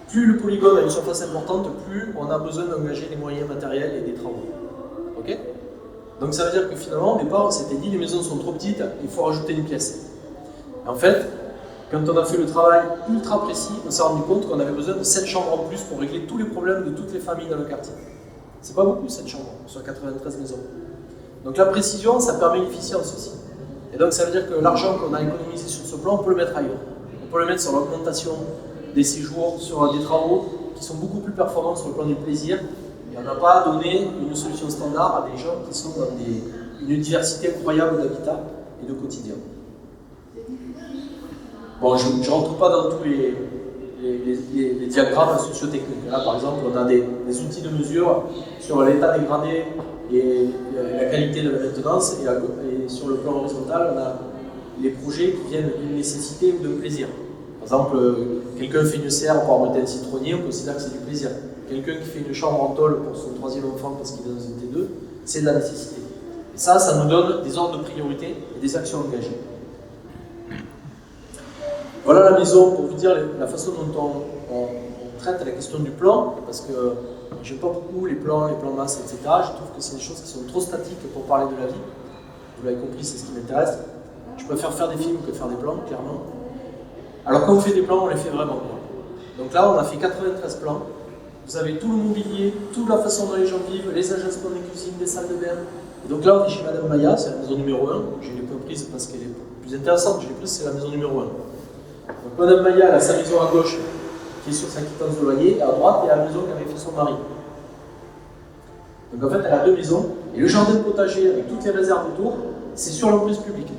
plus le polygone a une surface importante, plus on a besoin d'engager des moyens matériels et des travaux. Ok? Donc ça veut dire que finalement, au départ, on s'était dit les maisons sont trop petites, il faut rajouter une pièce. Et en fait, quand on a fait le travail ultra précis, on s'est rendu compte qu'on avait besoin de 7 chambres en plus pour régler tous les problèmes de toutes les familles dans le quartier. C'est pas beaucoup 7 chambres sur 93 maisons. Donc la précision, ça permet l'efficience aussi. Et donc ça veut dire que l'argent qu'on a économisé sur ce plan, on peut le mettre ailleurs. On peut le mettre sur l'augmentation des séjours, sur des travaux qui sont beaucoup plus performants sur le plan du plaisir. Et on n'a pas donné une solution standard à des gens qui sont dans une diversité incroyable d'habitat et de quotidien. Bon, je ne rentre pas dans tous les diagrammes socio-techniques. Là, par exemple, on a des outils de mesure sur l'état dégradé et la qualité de la maintenance. Et sur le plan horizontal, on a les projets qui viennent d'une nécessité ou d'un plaisir. Par exemple, quelqu'un fait une serre pour avoir un citronnier, on considère que c'est du plaisir. Quelqu'un qui fait une chambre en tôle pour son 3e enfant parce qu'il est dans un T2, c'est de la nécessité. Et ça nous donne des ordres de priorité et des actions engagées. Voilà la maison pour vous dire la façon dont on traite la question du plan, parce que j'aime pas beaucoup les plans masse, etc. Je trouve que c'est des choses qui sont trop statiques pour parler de la vie. Vous l'avez compris, c'est ce qui m'intéresse. Je préfère faire des films que faire des plans, clairement. Alors quand on fait des plans, on les fait vraiment bien. Donc là, on a fait 93 plans. Vous avez tout le mobilier, toute la façon dont les gens vivent, les agencements des cuisines, des salles de bain. Et donc là, on est chez Madame Maya, c'est la maison numéro 1. Je ne l'ai pas prise parce qu'elle est plus intéressante. Je l'ai prise, c'est la maison numéro 1. Donc Madame Maya, elle a sa maison à gauche, qui est sur sa quittance de loyer, et à droite, il y a la maison qu'avait fait son mari. Donc en fait, elle a 2 maisons, et le jardin potager, avec toutes les réserves autour, c'est sur l'emprise publique.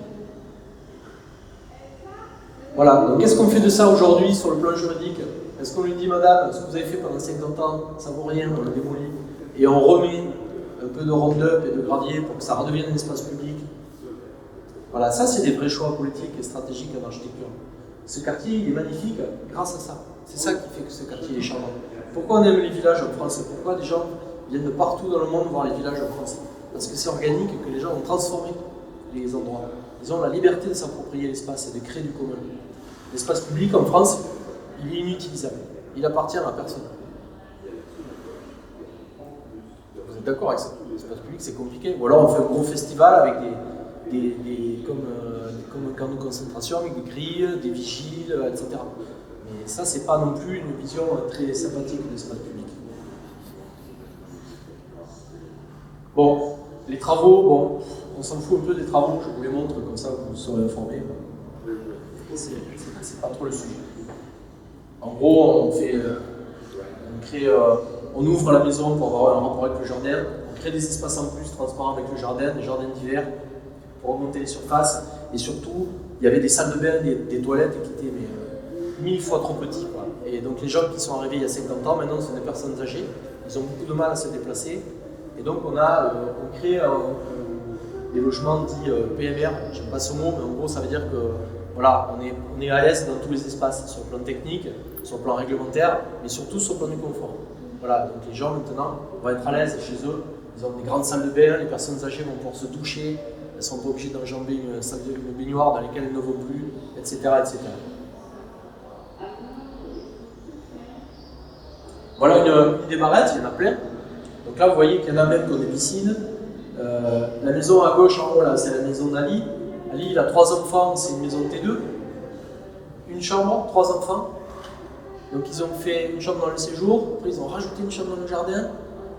Voilà, donc qu'est-ce qu'on fait de ça aujourd'hui sur le plan juridique? Est-ce qu'on lui dit, madame, ce que vous avez fait pendant 50 ans, ça vaut rien, on le démolit, et on remet un peu de round-up et de gravier pour que ça redevienne un espace public? Voilà, ça c'est des vrais choix politiques et stratégiques en architecture. Ce quartier, il est magnifique grâce à ça. C'est ça qui fait que ce quartier est charmant. Pourquoi on aime les villages en France? Pourquoi des gens viennent de partout dans le monde voir les villages en France? Parce que c'est organique et que les gens ont transformé les endroits. Ils ont la liberté de s'approprier l'espace et de créer du commun. L'espace public en France, il est inutilisable. Il appartient à personne. Vous êtes d'accord avec ça? L'espace public, c'est compliqué. Ou alors on fait un gros festival avec comme un camp de concentration, avec des grilles, des vigiles, etc. Mais ça, c'est pas non plus une vision très sympathique de l'espace public. Bon, les travaux, bon, on s'en fout un peu des travaux, je vous les montre, comme ça vous serez informés. C'est pas trop le sujet. En gros, on ouvre la maison pour avoir un rapport avec le jardin, on crée des espaces en plus transparents avec le jardin, des jardins d'hiver, pour augmenter les surfaces, et surtout, il y avait des salles de bain, des toilettes qui étaient 1000 fois trop petites. Quoi. Et donc les gens qui sont arrivés il y a 50 ans, maintenant, ce sont des personnes âgées, ils ont beaucoup de mal à se déplacer, et donc on crée des logements dits PMR, j'aime pas ce mot, mais en gros ça veut dire que voilà, on est à l'aise dans tous les espaces, sur le plan technique, sur le plan réglementaire, mais surtout sur le plan du confort. Voilà, donc les gens maintenant vont être à l'aise chez eux, ils ont des grandes salles de bain, les personnes âgées vont pouvoir se doucher, elles ne sont pas obligées d'enjamber une baignoire dans laquelle elles ne vont plus, etc. etc. Voilà une des barrettes, il y en a plein. Donc là vous voyez qu'il y en a même qui ont des piscines. La maison à gauche en haut, là, c'est la maison d'Ali. Ali, il a 3 enfants, c'est une maison T2. Une chambre, 3 enfants. Donc ils ont fait une chambre dans le séjour, après ils ont rajouté une chambre dans le jardin.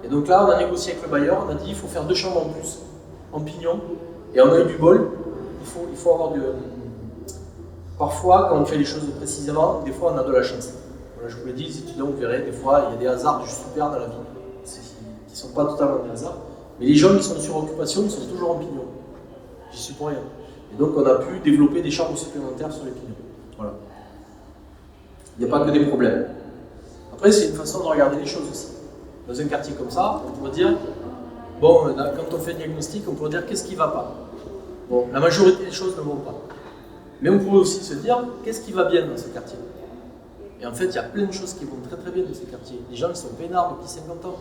Et donc là, on a négocié avec le bailleur, on a dit il faut faire 2 chambres en plus, en pignon. Et on a eu du bol, il faut avoir du... Parfois, quand on fait les choses précisément, des fois on a de la chance. Voilà, je vous l'ai dit, les étudiants, vous verrez, des fois, il y a des hasards du super dans la vie, qui ne sont pas totalement des hasards. Mais les gens qui sont sur occupation, ils sont toujours en pignon. J'y suis pour rien. Et donc on a pu développer des chambres supplémentaires sur les pignons. Voilà. Il n'y a pas que des problèmes. Après, c'est une façon de regarder les choses aussi. Dans un quartier comme ça, on pourrait dire, bon, quand on fait un diagnostic, on pourrait dire qu'est-ce qui ne va pas. Bon, la majorité des choses ne vont pas. Mais on pourrait aussi se dire, qu'est-ce qui va bien dans ce quartier? Et en fait, il y a plein de choses qui vont très très bien dans ce quartier. Les gens, ils sont peinards depuis 50 ans.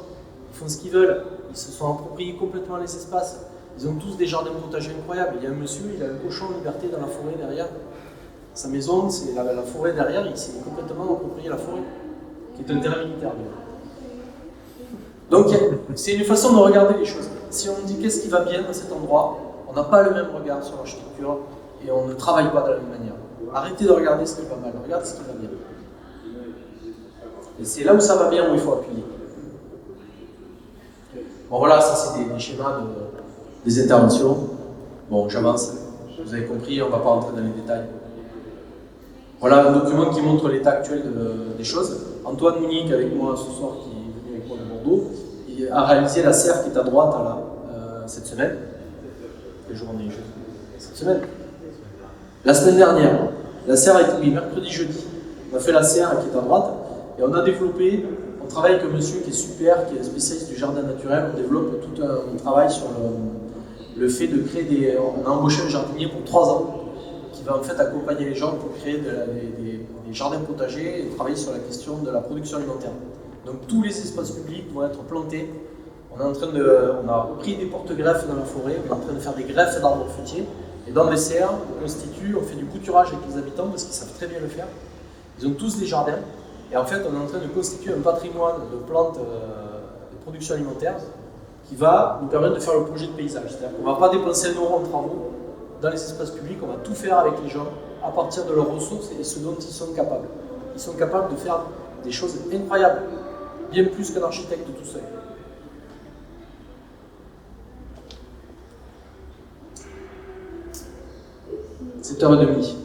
Ils font ce qu'ils veulent. Ils se sont appropriés complètement les espaces. Ils ont tous des jardins potagers incroyables. Il y a un monsieur, il a un cochon en liberté dans la forêt derrière. Sa maison, c'est la forêt derrière, il s'est complètement approprié la forêt, qui est un terrain militaire. Donc c'est une façon de regarder les choses. Si on dit qu'est-ce qui va bien dans cet endroit, on n'a pas le même regard sur l'architecture et on ne travaille pas de la même manière. Arrêtez de regarder ce qui va mal, regardez ce qui va bien. Et c'est là où ça va bien où il faut appuyer. Bon voilà, ça c'est des schémas des interventions. Bon, j'avance. Vous avez compris, on ne va pas rentrer dans les détails. Voilà un document qui montre l'état actuel des choses. Antoine Mounique, avec moi ce soir, qui est venu avec moi de Bordeaux, il a réalisé la serre qui est à droite là, cette semaine. Quel jour on est jeudi? Cette semaine. La semaine dernière, la serre a été mise mercredi, jeudi. On a fait la serre qui est à droite et on a développé, on travaille avec un monsieur qui est super, qui est spécialiste du jardin naturel. On développe tout un travail sur le fait de créer des... On a embauché un jardinier pour 3 ans qui va en fait accompagner les gens pour créer des jardins potagers et travailler sur la question de la production alimentaire. Donc tous les espaces publics vont être plantés. On a pris des porte-greffes dans la forêt, on est en train de faire des greffes d'arbres fruitiers. Et dans les serres, on fait du couturage avec les habitants parce qu'ils savent très bien le faire. Ils ont tous des jardins. Et en fait, on est en train de constituer un patrimoine de plantes de production alimentaire qui va nous permettre de faire le projet de paysage. C'est-à-dire qu'on ne va pas dépenser un euro en travaux dans les espaces publics, on va tout faire avec les gens à partir de leurs ressources et ce dont ils sont capables. Ils sont capables de faire des choses incroyables, bien plus qu'un architecte tout seul. C'est 7h30.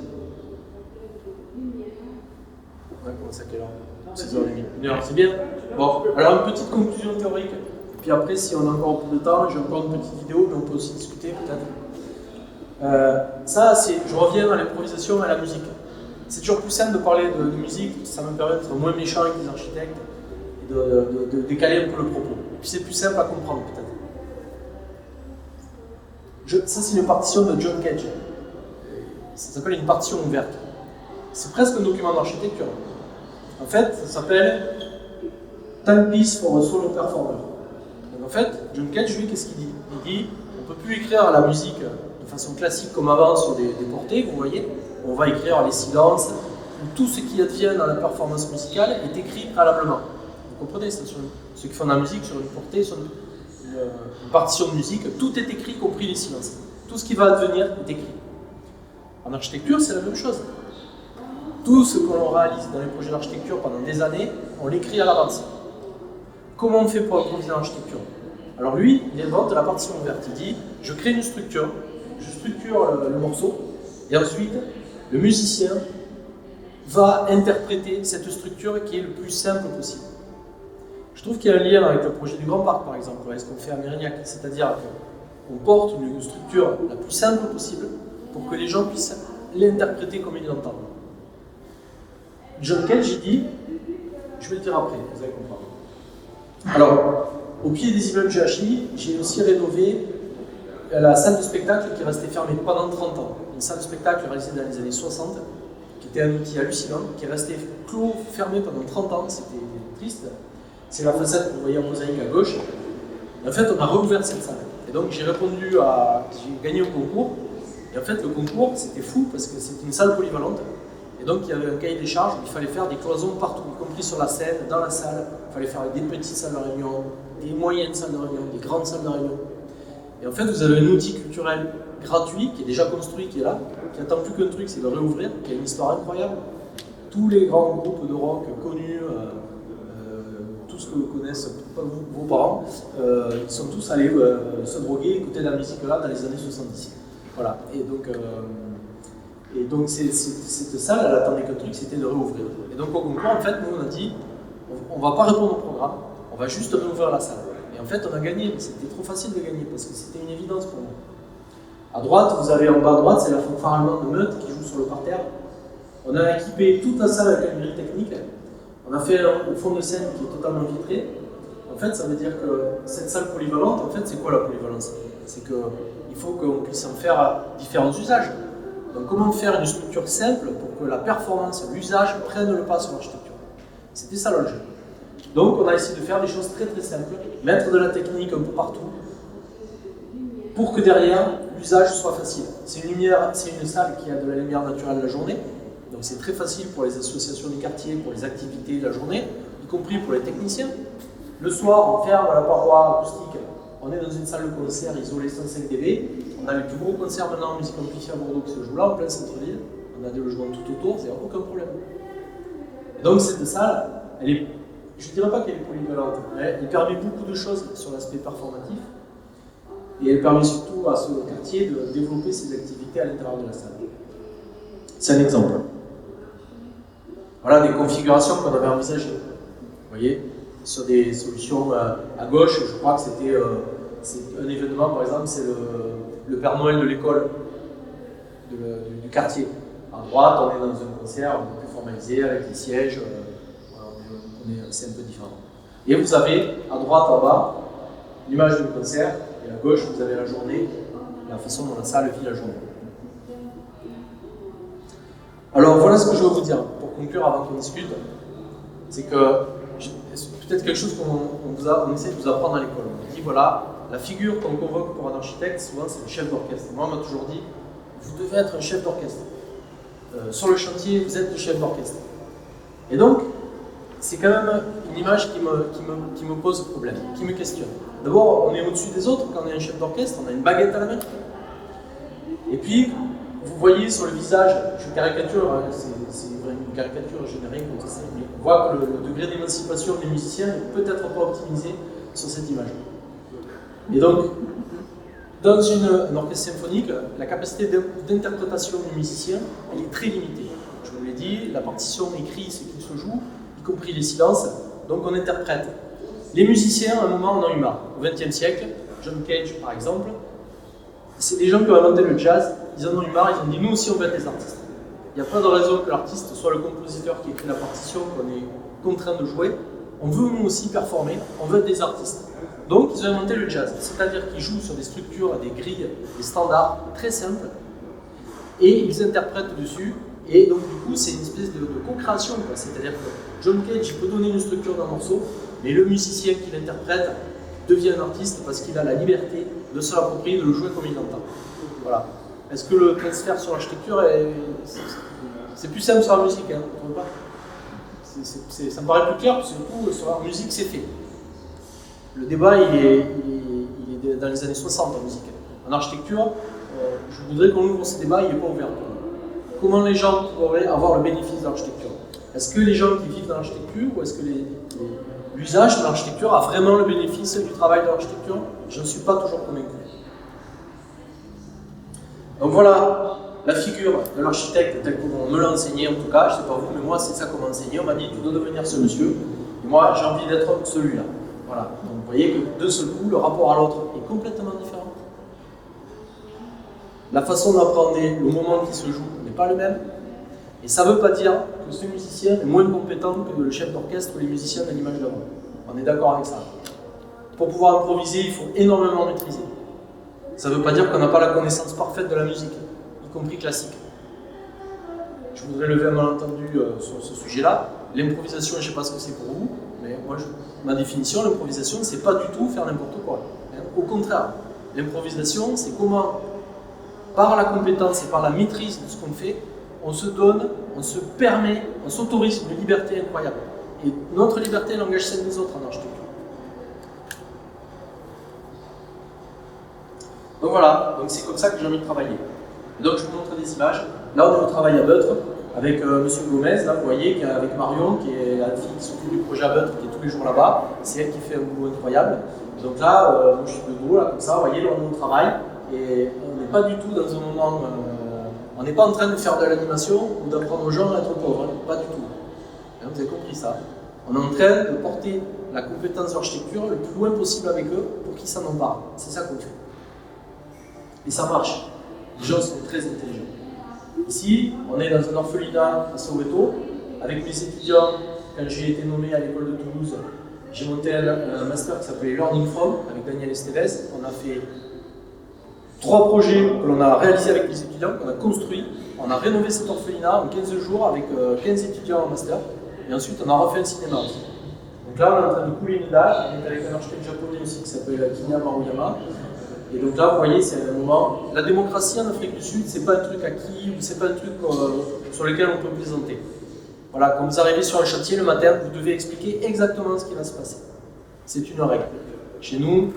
On va commencer à quelle heure? 6h30. 1h, c'est bien. Bon, alors une petite conclusion théorique. Puis après, si on a encore un peu de temps, j'ai encore une petite vidéo, mais on peut aussi discuter peut-être. Je reviens à l'improvisation et à la musique. C'est toujours plus simple de parler de musique, ça me permet d'être moins méchant avec les architectes et de décaler un peu le propos. Et puis c'est plus simple à comprendre peut-être. Ça c'est une partition de John Cage. Ça s'appelle une partition ouverte. C'est presque un document d'architecture. En fait, ça s'appelle Timepiece for a Solo Performer. Donc en fait, John Cage, lui, qu'est-ce qu'il dit? Il dit, on ne peut plus écrire la musique de façon classique comme avant sur des portées, vous voyez. On va écrire les silences, tout ce qui advient dans la performance musicale est écrit préalablement. Vous comprenez, ceux qui font de la musique sur une portée, sur une partition de musique, tout est écrit, y compris les silences. Tout ce qui va advenir est écrit. En architecture, c'est la même chose. Tout ce que l'on réalise dans les projets d'architecture pendant des années, on l'écrit à l'avance. Comment on fait pour improviser l'architecture? Alors lui, il invente la partition ouverte. Il dit, je crée une structure, je structure le morceau, et ensuite, le musicien va interpréter cette structure qui est le plus simple possible. Je trouve qu'il y a un lien avec le projet du Grand Parc, par exemple, avec ce qu'on fait à Mérignac, c'est-à-dire qu'on porte une structure la plus simple possible pour que les gens puissent l'interpréter comme ils l'entendent. John Cage, il dit, je vais le dire après, vous allez comprendre. Alors, au pied des immeubles GHI, j'ai aussi rénové la salle de spectacle qui est restée fermée pendant 30 ans. Une salle de spectacle réalisée dans les années 60, qui était un outil hallucinant, qui est resté clos, fermé pendant 30 ans, c'était triste. C'est la façade que vous voyez en mosaïque à gauche. Et en fait, on a rouvert cette salle. Et donc, j'ai gagné un concours. Et en fait, le concours, c'était fou parce que c'était une salle polyvalente. Et donc, il y avait un cahier des charges où il fallait faire des cloisons partout, y compris sur la scène, dans la salle. Il fallait faire des petites salles de réunion, des moyennes salles de réunion, des grandes salles de réunion. Et en fait, vous avez un outil culturel gratuit qui est déjà construit, qui est là, qui n'attend plus qu'un truc, c'est de réouvrir, qui a une histoire incroyable. Tous les grands groupes de rock connus, tout ce que vous connaissez, vos parents, ils sont tous allés se droguer, écouter de la musique là dans les années 70. Voilà. Et donc cette salle, elle attendait qu'un truc, c'était de réouvrir. Et donc au concours, en fait, nous on a dit, on ne va pas répondre au programme, on va juste réouvrir la salle. Et en fait, on a gagné, mais c'était trop facile de gagner parce que c'était une évidence pour nous. À droite, vous avez en bas à droite, c'est la fanfare allemande de Meute qui joue sur le parterre. On a équipé toute la salle avec une grille technique. On a fait un fond de scène qui est totalement vitré. En fait, ça veut dire que cette salle polyvalente, en fait, c'est quoi la polyvalence? C'est qu'il faut qu'on puisse en faire différents usages. Donc, comment faire une structure simple pour que la performance, l'usage prenne le pas sur l'architecture? C'était ça le jeu. Donc, on a essayé de faire des choses très très simples, mettre de la technique un peu partout, pour que derrière, l'usage soit facile. C'est une salle qui a de la lumière naturelle la journée, donc c'est très facile pour les associations du quartier, pour les activités de la journée, y compris pour les techniciens. Le soir, on ferme la paroi acoustique, on est dans une salle de concert isolée 105 dB, on a les plus gros concerts maintenant en musique amplifiée à Bordeaux qui se jouent là, en plein centre-ville, on a des logements tout autour, il n'y a aucun problème. Et donc cette salle, elle est, je ne dirais pas qu'elle est polyvalente, mais elle permet beaucoup de choses sur l'aspect performatif, et elle permet surtout à ce quartier de développer ses activités à l'intérieur de la salle. C'est un exemple. Voilà des configurations qu'on avait envisagées. Vous voyez, sur des solutions à gauche, je crois que c'était un événement, par exemple, c'est le Père Noël de l'école du quartier. À droite, on est dans un concert un peu plus formalisé avec les sièges, c'est un peu différent. Et vous avez à droite, en bas, l'image du concert, et à gauche, vous avez la journée, la façon dont la salle vit la journée. Alors voilà ce que je veux vous dire, pour conclure avant qu'on discute, c'est que peut-être quelque chose qu'on essaie de vous apprendre à l'école. On dit voilà, la figure qu'on convoque pour un architecte, souvent c'est le chef d'orchestre. Moi on m'a toujours dit, vous devez être un chef d'orchestre. Sur le chantier, vous êtes le chef d'orchestre. Et donc, c'est quand même une image qui me pose problème, qui me questionne. D'abord, on est au-dessus des autres quand on est un chef d'orchestre, on a une baguette à la main. Et puis, vous voyez sur le visage, je caricature, hein, c'est une caricature, je n'ai rien contre ça, mais on voit que le degré d'émancipation des musiciens n'est peut-être pas optimisé sur cette image. Et donc, dans un orchestre symphonique, la capacité d'interprétation du musicien, elle est très limitée. Je vous l'ai dit, la partition écrit ce qui se joue, y compris les silences, donc on interprète. Les musiciens, à un moment, en ont eu marre. Au XXe siècle, John Cage par exemple, c'est des gens qui ont inventé le jazz, ils en ont eu marre, ils ont dit nous aussi on veut être des artistes. Il n'y a pas de raison que l'artiste soit le compositeur qui écrit la partition qu'on est contraint de jouer, on veut nous aussi performer, on veut être des artistes. Donc ils ont inventé le jazz, c'est-à-dire qu'ils jouent sur des structures, des grilles, des standards très simples, et ils interprètent dessus, et donc du coup c'est une espèce de co-création, c'est-à-dire que John Cage, il peut donner une structure d'un morceau, mais le musicien qui l'interprète devient un artiste parce qu'il a la liberté de se l'approprier, de le jouer comme il l'entend. Voilà. Est-ce que le transfert sur l'architecture c'est plus simple sur la musique, hein, vous trouvez pas? Ça me paraît plus clair, parce que surtout sur la musique c'est fait. Le débat il est dans les années 60 en musique. En architecture, je voudrais qu'on ouvre ce débat, il n'est pas ouvert. Comment les gens pourraient avoir le bénéfice de l'architecture? Est-ce que les gens qui vivent dans l'architecture, ou est-ce que l'usage de l'architecture a vraiment le bénéfice du travail de l'architecture? Je ne suis pas toujours convaincu. Donc voilà la figure de l'architecte tel qu'on me l'a enseigné, en tout cas, je ne sais pas vous, mais moi c'est ça qu'on m'a enseigné. On m'a dit tu dois devenir ce monsieur, et moi j'ai envie d'être celui-là. Voilà. Donc vous voyez que de ce coup, le rapport à l'autre est complètement différent. La façon d'appréhender le moment qui se joue n'est pas le même. Et ça ne veut pas dire que ce musicien est moins compétent que le chef d'orchestre ou les musiciens de l'image d'avant. On est d'accord avec ça. Pour pouvoir improviser, il faut énormément maîtriser. Ça ne veut pas dire qu'on n'a pas la connaissance parfaite de la musique, y compris classique. Je voudrais lever un malentendu sur ce sujet-là. L'improvisation, je ne sais pas ce que c'est pour vous, mais moi, ma définition, l'improvisation, c'est pas du tout faire n'importe quoi. Au contraire, l'improvisation, c'est comment, par la compétence et par la maîtrise de ce qu'on fait, on se donne, on se permet, on s'autorise une liberté incroyable. Et notre liberté n'engage celle des autres en architecture. Donc voilà, donc c'est comme ça que j'ai envie de travailler. Et donc je vous montre des images. Là on est au travail à Beutre, avec M. Gomez, là vous voyez, avec Marion, qui est la fille qui s'occupe du projet à Beutre, qui est tous les jours là-bas. C'est elle qui fait un boulot incroyable. Et donc là, moi je suis de dos, là, comme ça, vous voyez, là on est au travail. Et on n'est pas du tout dans un moment... on n'est pas en train de faire de l'animation ou d'apprendre aux gens à être pauvres, hein, pas du tout. Hein, vous avez compris ça. On est en train de porter la compétence d'architecture le plus loin possible avec eux pour qu'ils s'en emparent. C'est ça qu'on fait. Et ça marche. Les gens sont très intelligents. Ici, on est dans un orphelinat à Soweto, avec mes étudiants. Quand j'ai été nommé à l'école de Toulouse, j'ai monté un master qui s'appelait Learning From, avec Daniel Estevez. On a fait 3 projets que l'on a réalisés avec les étudiants, qu'on a construits. On a rénové cet orphelinat en 15 jours avec 15 étudiants en master. Et ensuite, on a refait un cinéma aussi. Donc là, on est en train de couler une dalle. On est avec un architecte japonais aussi qui s'appelle Kinya Maruyama. Et donc là, vous voyez, c'est un moment. La démocratie en Afrique du Sud, c'est pas un truc acquis ou c'est pas un truc sur lequel on peut plaisanter. Voilà, quand vous arrivez sur un chantier le matin, vous devez expliquer exactement ce qui va se passer. C'est une règle. Chez nous,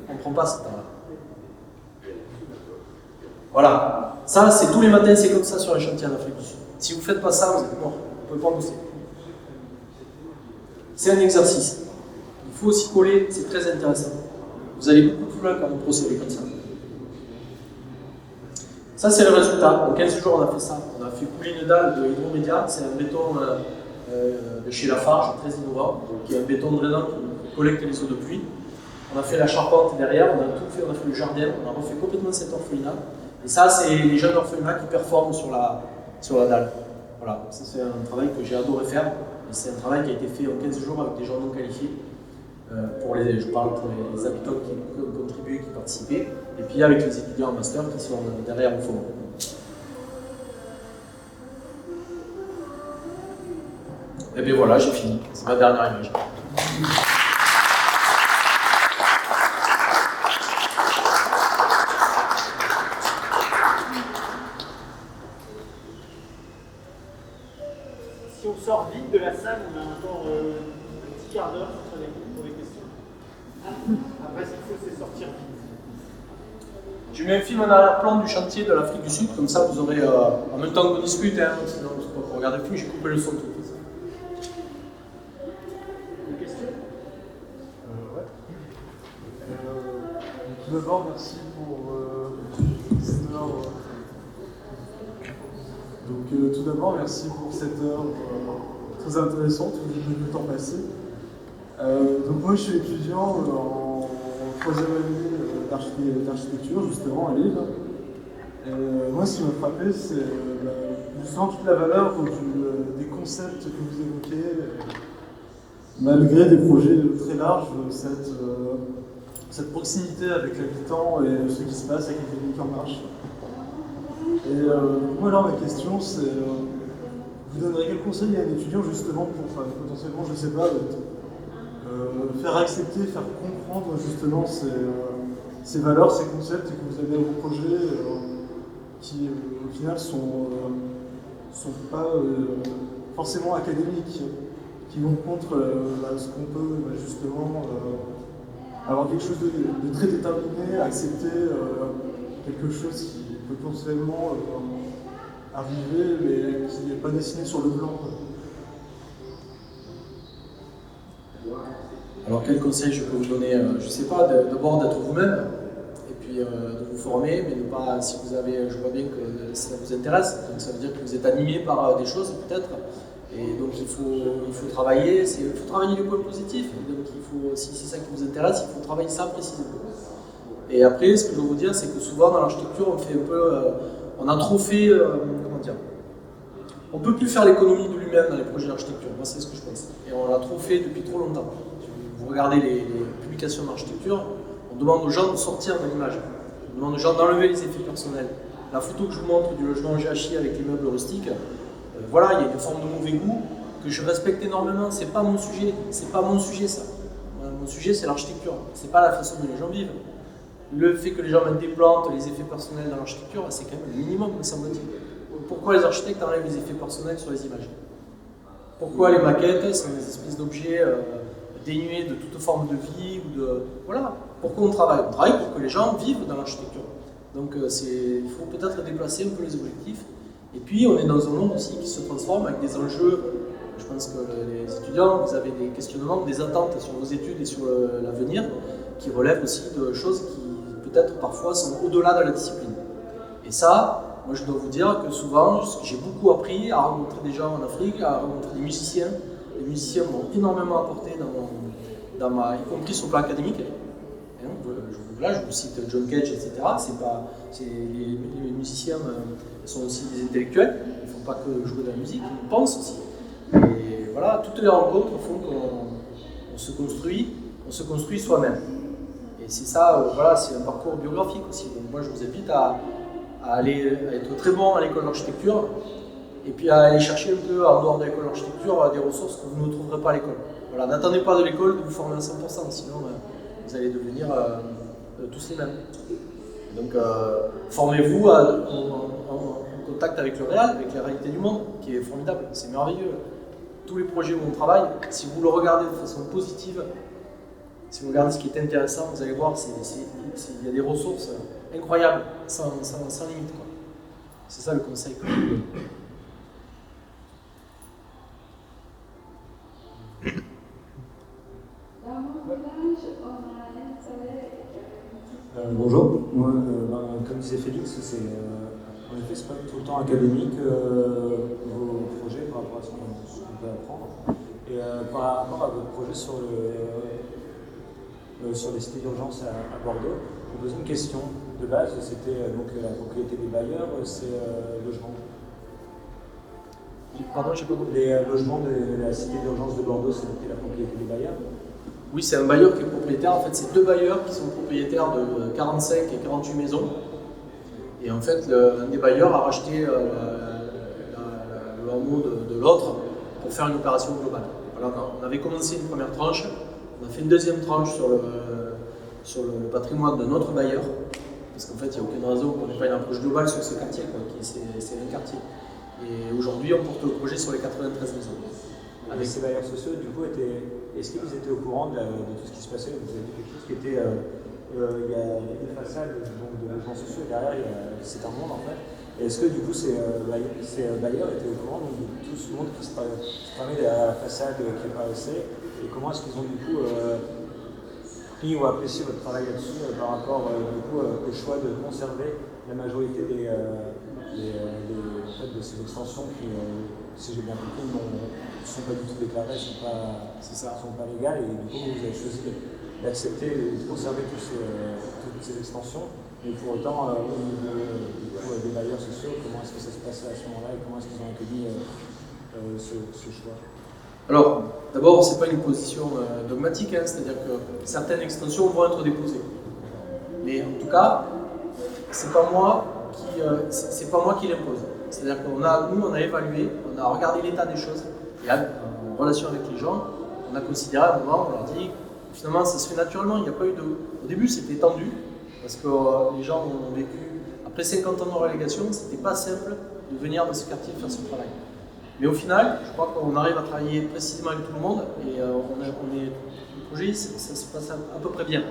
on ne prend pas ce temps-là. Voilà. Ça, c'est tous les matins, c'est comme ça sur un chantier en Afrique du Sud. Si vous ne faites pas ça, vous êtes mort. Vous ne pouvez pas bosser. C'est un exercice. Il faut s'y coller, c'est très intéressant. Vous allez beaucoup plus loin quand vous procédez comme ça. Ça, c'est le résultat. En 15 jours, on a fait ça. On a fait couler une dalle de Hydromédia. C'est un béton de chez Lafarge, très innovant, qui est un béton drainant qui collecte les eaux de pluie. On a fait la charpente derrière, on a tout fait, on a fait le jardin, on a refait complètement cet orphelinat. Et ça, c'est les jeunes orphelinats qui performent sur la dalle. Voilà, ça c'est un travail que j'ai adoré faire. Et c'est un travail qui a été fait en 15 jours avec des gens non qualifiés. Je parle pour les habitants qui ont contribué, qui participaient, et puis avec les étudiants en master qui sont derrière au fond. Et bien voilà, j'ai fini. C'est ma dernière image.
Si on sort vite de la salle, on a encore un petit quart d'heure pour les questions. Après, ce qu'il faut, c'est sortir vite.
Je mets un film en arrière-plan du chantier de l'Afrique du Sud, comme ça vous aurez, en même temps qu'on discute, hein, sinon pour regarder le film, j'ai coupé le son tout de suite.
Une question?
Ouais. Tout d'abord, merci pour cette heure. Donc, tout d'abord, merci pour cette heure très intéressante, où j'ai vu le temps passer. Donc, moi, je suis étudiant en 3e année d'architecture, justement, à Lille. Et moi, ce qui m'a frappé, c'est justement toute la valeur des concepts que vous évoquez. Malgré des projets très larges, cette proximité avec l'habitant et ce qui se passe avec les techniques en marche. Et moi alors ma question c'est vous donnerez quel conseil à un étudiant justement pour potentiellement, je ne sais pas, faire accepter, faire comprendre justement ces valeurs, ces concepts que vous avez dans vos projets qui au final sont pas forcément académiques, qui vont contre ce qu'on peut justement avoir quelque chose de très déterminé, accepter quelque chose qui peut potentiellement arriver mais qui n'est pas dessiné sur le blanc.
Alors quel conseil je peux vous donner? Je ne sais pas, d'abord d'être vous-même, et puis de vous former, mais ne pas, si vous avez, je vois bien que ça vous intéresse, donc ça veut dire que vous êtes animé par des choses peut-être, et donc il faut travailler, il faut travailler les points positifs, donc si c'est ça qui vous intéresse, il faut travailler ça précisément. Et après, ce que je veux vous dire, c'est que souvent dans l'architecture, on fait un peu, on a trop fait, comment dire, on ne peut plus faire l'économie de l'humain dans les projets d'architecture, moi c'est ce que je pense, et on l'a trop fait depuis trop longtemps. Vous regardez les publications d'architecture, on demande aux gens de sortir de l'image, on demande aux gens d'enlever les effets personnels. La photo que je vous montre du logement GHI avec les meubles rustiques, voilà, il y a une forme de mauvais goût que je respecte énormément, c'est pas mon sujet ça. Mon sujet c'est l'architecture, c'est pas la façon dont les gens vivent. Le fait que les gens mettent des plantes, les effets personnels dans l'architecture, c'est quand même le minimum, me semble-t-il. Pourquoi les architectes enlèvent les effets personnels sur les images? Pourquoi les maquettes sont des espèces d'objets dénués de toute forme de vie ou de... Voilà. Pourquoi on travaille? On travaille pour que les gens vivent dans l'architecture. Donc il faut peut-être déplacer un peu les objectifs. Et puis on est dans un monde aussi qui se transforme avec des enjeux. Je pense que les étudiants, vous avez des questionnements, des attentes sur vos études et sur l'avenir qui relèvent aussi de choses qui peut-être parfois sont au-delà de la discipline. Et ça, moi je dois vous dire que souvent, j'ai beaucoup appris à rencontrer des gens en Afrique, à rencontrer des musiciens. Les musiciens m'ont énormément apporté y compris sur le plan académique. Là, je vous cite John Cage, etc. Les musiciens sont aussi des intellectuels, ils ne font pas que jouer de la musique, ils pensent aussi. Et voilà, toutes les rencontres font qu'on se construit soi-même. Et c'est ça, voilà, c'est un parcours biographique aussi. Donc moi, je vous invite à être très bon à l'école d'architecture et puis à aller chercher un peu en dehors de l'école d'architecture des ressources que vous ne trouverez pas à l'école. Voilà, n'attendez pas de l'école de vous former à 100%, sinon vous allez devenir tous les mêmes. Donc formez-vous en contact avec le réel, avec la réalité du monde, qui est formidable, c'est merveilleux. Tous les projets où on travaille, si vous le regardez de façon positive, si vous regardez ce qui est intéressant, vous allez voir, il y a des ressources incroyables, sans limite. C'est ça le conseil que je vous donne.
Bonjour, moi, comme disait Félix, en effet, c'est pas tout le temps académique vos projets par rapport à ce qu'on peut apprendre. Et par rapport à votre projet sur les cités d'urgence à Bordeaux, je vous pose une question de base, c'était donc la propriété des bailleurs, c'est logement.
Pardon, j'ai pas compris.
Les logements de la cité d'urgence de Bordeaux, c'était la propriété des bailleurs?
Oui, c'est un bailleur qui est propriétaire. En fait, c'est deux bailleurs qui sont propriétaires de 45 et 48 maisons. Et en fait, un des bailleurs a racheté le hameau de l'autre pour faire une opération globale. Voilà, on avait commencé une première tranche, on a fait une deuxième tranche sur le patrimoine de notre bailleur. Parce qu'en fait, il n'y a aucune raison qu'on n'ait pas une approche globale sur ce quartier, c'est un quartier. Et aujourd'hui, on porte le projet sur les 93 maisons.
Avec ces bailleurs sociaux, du coup, est-ce qu'ils étaient au courant de tout ce qui se passait? Vous avez dit quelque chose qui était... il y a une façade donc, de logements sociaux et derrière, c'est un monde en fait. Et est-ce que du coup, ces bailleurs étaient au courant donc, de tout ce monde qui se tramait derrière la façade qui apparaissait? Et comment est-ce qu'ils ont du coup pris ou apprécié votre travail là-dessus par rapport du coup, au choix de conserver la majorité de ces extensions qui, si j'ai bien compris, ne sont pas du tout déclarées, ne sont pas légales, et du coup vous avez choisi d'accepter et de conserver toutes ces extensions, mais pour autant au niveau des bailleurs sociaux, comment est-ce que ça se passait à ce moment-là et comment est-ce qu'ils ont accueilli ce choix?
Alors, d'abord, ce n'est pas une position dogmatique, c'est-à-dire que certaines extensions vont être déposées. Mais en tout cas, c'est pas moi qui l'impose. C'est-à-dire qu'on a évalué, on a regardé l'état des choses, et en relation avec les gens, on a considéré à un moment, on leur dit, finalement ça se fait naturellement, il n'y a pas eu de... Au début c'était tendu, parce que les gens ont vécu, après 50 ans de relégation, c'était pas simple de venir dans ce quartier faire ce travail. Mais au final, je crois qu'on arrive à travailler précisément avec tout le monde, et le projet, ça se passe à peu près bien.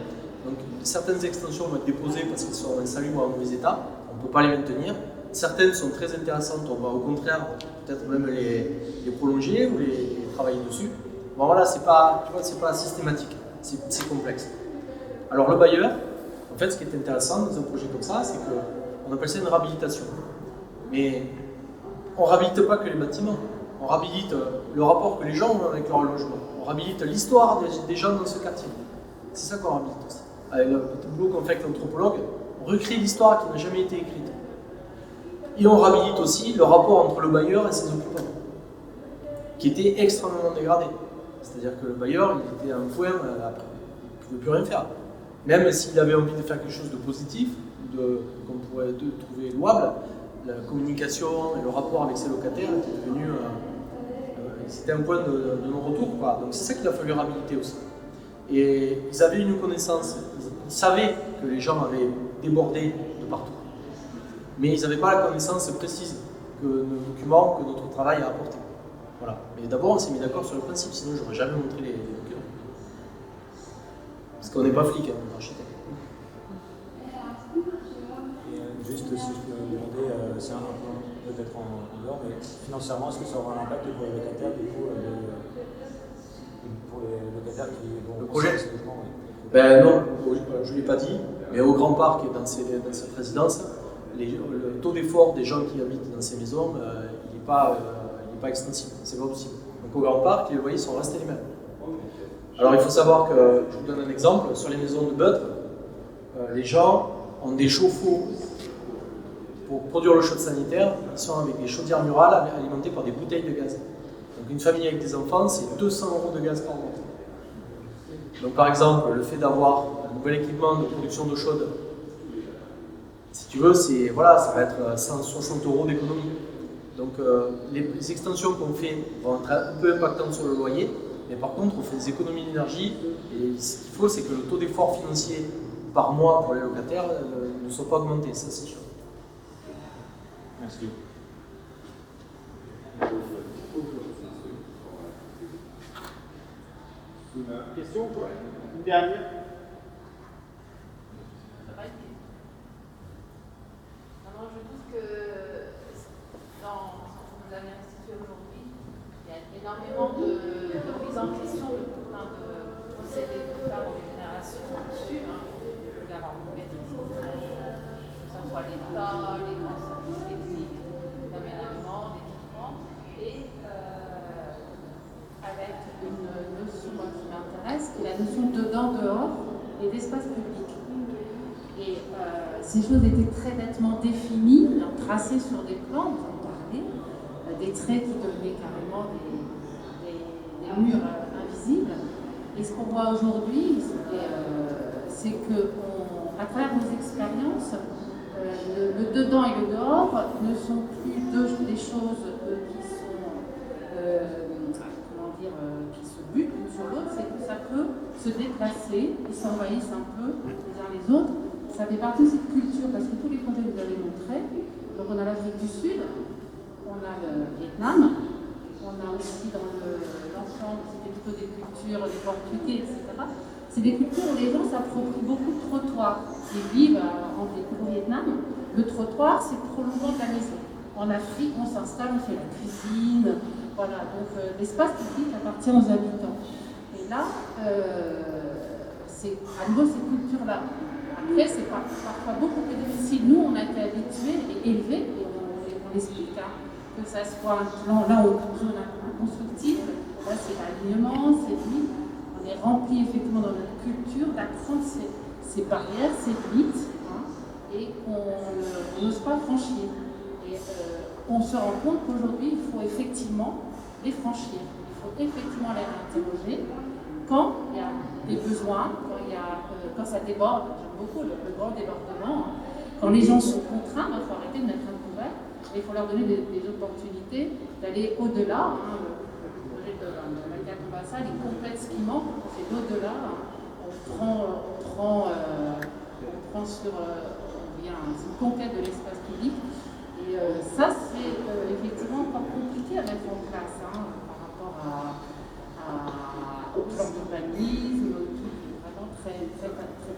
Donc certaines extensions vont être déposées parce qu'elles sont insalubres ou en mauvais état, on ne peut pas les maintenir. Certaines sont très intéressantes, on va au contraire peut-être même les prolonger ou les travailler dessus. Bon voilà, c'est pas systématique, c'est complexe. Alors le bailleur, en fait ce qui est intéressant dans un projet comme ça, c'est qu'on appelle ça une réhabilitation. Mais on ne réhabilite pas que les bâtiments, on réhabilite le rapport que les gens ont avec leur logement, on réhabilite l'histoire des gens dans ce quartier. C'est ça qu'on réhabilite aussi. Avec le petit boulot qu'on fait avec l'anthropologue, on recrée l'histoire qui n'a jamais été écrite. Et on réhabilite aussi le rapport entre le bailleur et ses occupants, qui était extrêmement dégradé. C'est-à-dire que le bailleur, il était à un point, après, il ne pouvait plus rien faire. Même s'il avait envie de faire quelque chose de positif, qu'on pourrait trouver louable, la communication et le rapport avec ses locataires était devenu... c'était un point de non-retour, quoi. Donc c'est ça qu'il a fallu réhabiliter aussi. Et ils avaient une connaissance, ils savaient que les gens avaient débordé de partout. Mais ils n'avaient pas la connaissance précise que nos documents, que notre travail a apporté. Voilà. Mais d'abord, on s'est mis d'accord sur le principe, sinon je n'aurais jamais montré les documents. Parce qu'on n'est pas flic, on est architecte.
Et juste si je peux me demander, c'est un peu peut-être en dehors, mais financièrement, est-ce que ça aura un impact pour les locataires, du coup, pour les locataires qui vont...
Le projet
ces logements, oui.
Ben non, je ne l'ai pas dit, mais au Grand Parc et dans cette résidence, le taux d'effort des gens qui habitent dans ces maisons, il n'est pas extensible, c'est pas possible. Donc au Grand Parc, les loyers sont restés les mêmes. Alors il faut savoir que, je vous donne un exemple, sur les maisons de Beutre, les gens ont des chauffe-eau pour produire le chaud sanitaire, ils sont avec des chaudières murales alimentées par des bouteilles de gaz. Donc une famille avec des enfants, c'est 200 € de gaz par mois. Donc par exemple, le fait d'avoir un nouvel équipement de production d'eau chaude, si tu veux, ça va être 160 € d'économie. Donc les extensions qu'on fait vont être un peu impactantes sur le loyer, mais par contre on fait des économies d'énergie, et ce qu'il faut c'est que le taux d'effort financier par mois pour les locataires ne soit pas augmenté, ça c'est sûr.
Merci.
Question? Une dernière?
Alors, je trouve que dans ce que vous avez institué aujourd'hui, il y a énormément de mise en question de procédés de faire dans les générations au-dessus, d'avoir une maîtrise d'ouvrage, que ce soit l'État, les grands services techniques, d'aménagement, d'équipement, et avec une notion qui m'intéresse, qui est la notion dedans-dehors et d'espace public. Et ces choses étaient très nettement définies, tracées sur des plans, vous en parlez, des traits qui devenaient carrément des murs invisibles. Et ce qu'on voit aujourd'hui, c'est que, à travers nos expériences, le dedans et le dehors ne sont plus des choses qui sont, qui se butent l'une sur l'autre, c'est que ça peut se déplacer, ils s'envahissent un peu les uns les autres. Ça fait partie de cette culture, parce que tous les projets que vous avez montrés, donc on a l'Afrique du Sud, on a le Vietnam, on a aussi dans l'ensemble, c'était plutôt des cultures, des Portugais, etc. C'est des cultures où les gens s'approprient beaucoup de trottoirs. Ils vivent au Vietnam, le trottoir c'est le prolongement de la maison. En Afrique, on s'installe, on fait la cuisine, voilà, donc l'espace public appartient aux habitants. Et là, c'est à nouveau ces cultures-là. Après, c'est parfois beaucoup plus difficile. Nous, on a été habitués et élevés, et on l'explique, que ça soit un plan, là, on a constructif, là, c'est l'alignement, c'est vide. On est rempli, effectivement, dans notre culture, d'apprendre ces barrières, ces limites, et qu'on n'ose pas franchir. Et on se rend compte qu'aujourd'hui, il faut effectivement les franchir. Il faut effectivement les interroger quand il y a des besoins, quand ça déborde. J'aime beaucoup le grand débordement. Quand les gens sont contraints, il faut arrêter de mettre un couvert. Et il faut leur donner des opportunités d'aller au-delà. Le projet de Malika Tombassa, il complète ce qui manque, c'est l'au-delà. On prend sur c'est une conquête de l'espace public. Et ça, c'est effectivement encore compliqué à mettre en place par rapport au plan d'urbanisme, au truc vraiment très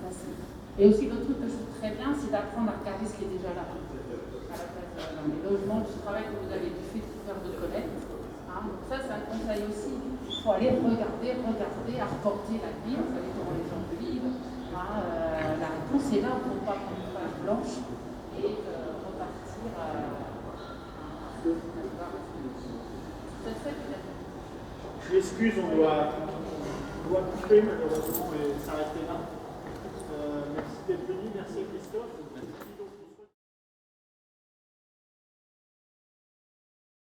facile. Et aussi, le truc que je trouve très bien, c'est d'apprendre à regarder ce qui est déjà là. À la place dans les logements, du travail que vous avez fait pour faire de collecte. Donc ça, c'est un conseil aussi. Il faut aller regarder, à reporter la ville, vous savez comment les gens vivent. La réponse est là, on ne peut pas prendre une page blanche et repartir
Je m'excuse, on doit couper malheureusement et s'arrêter là. Merci d'être venu, merci Christophe.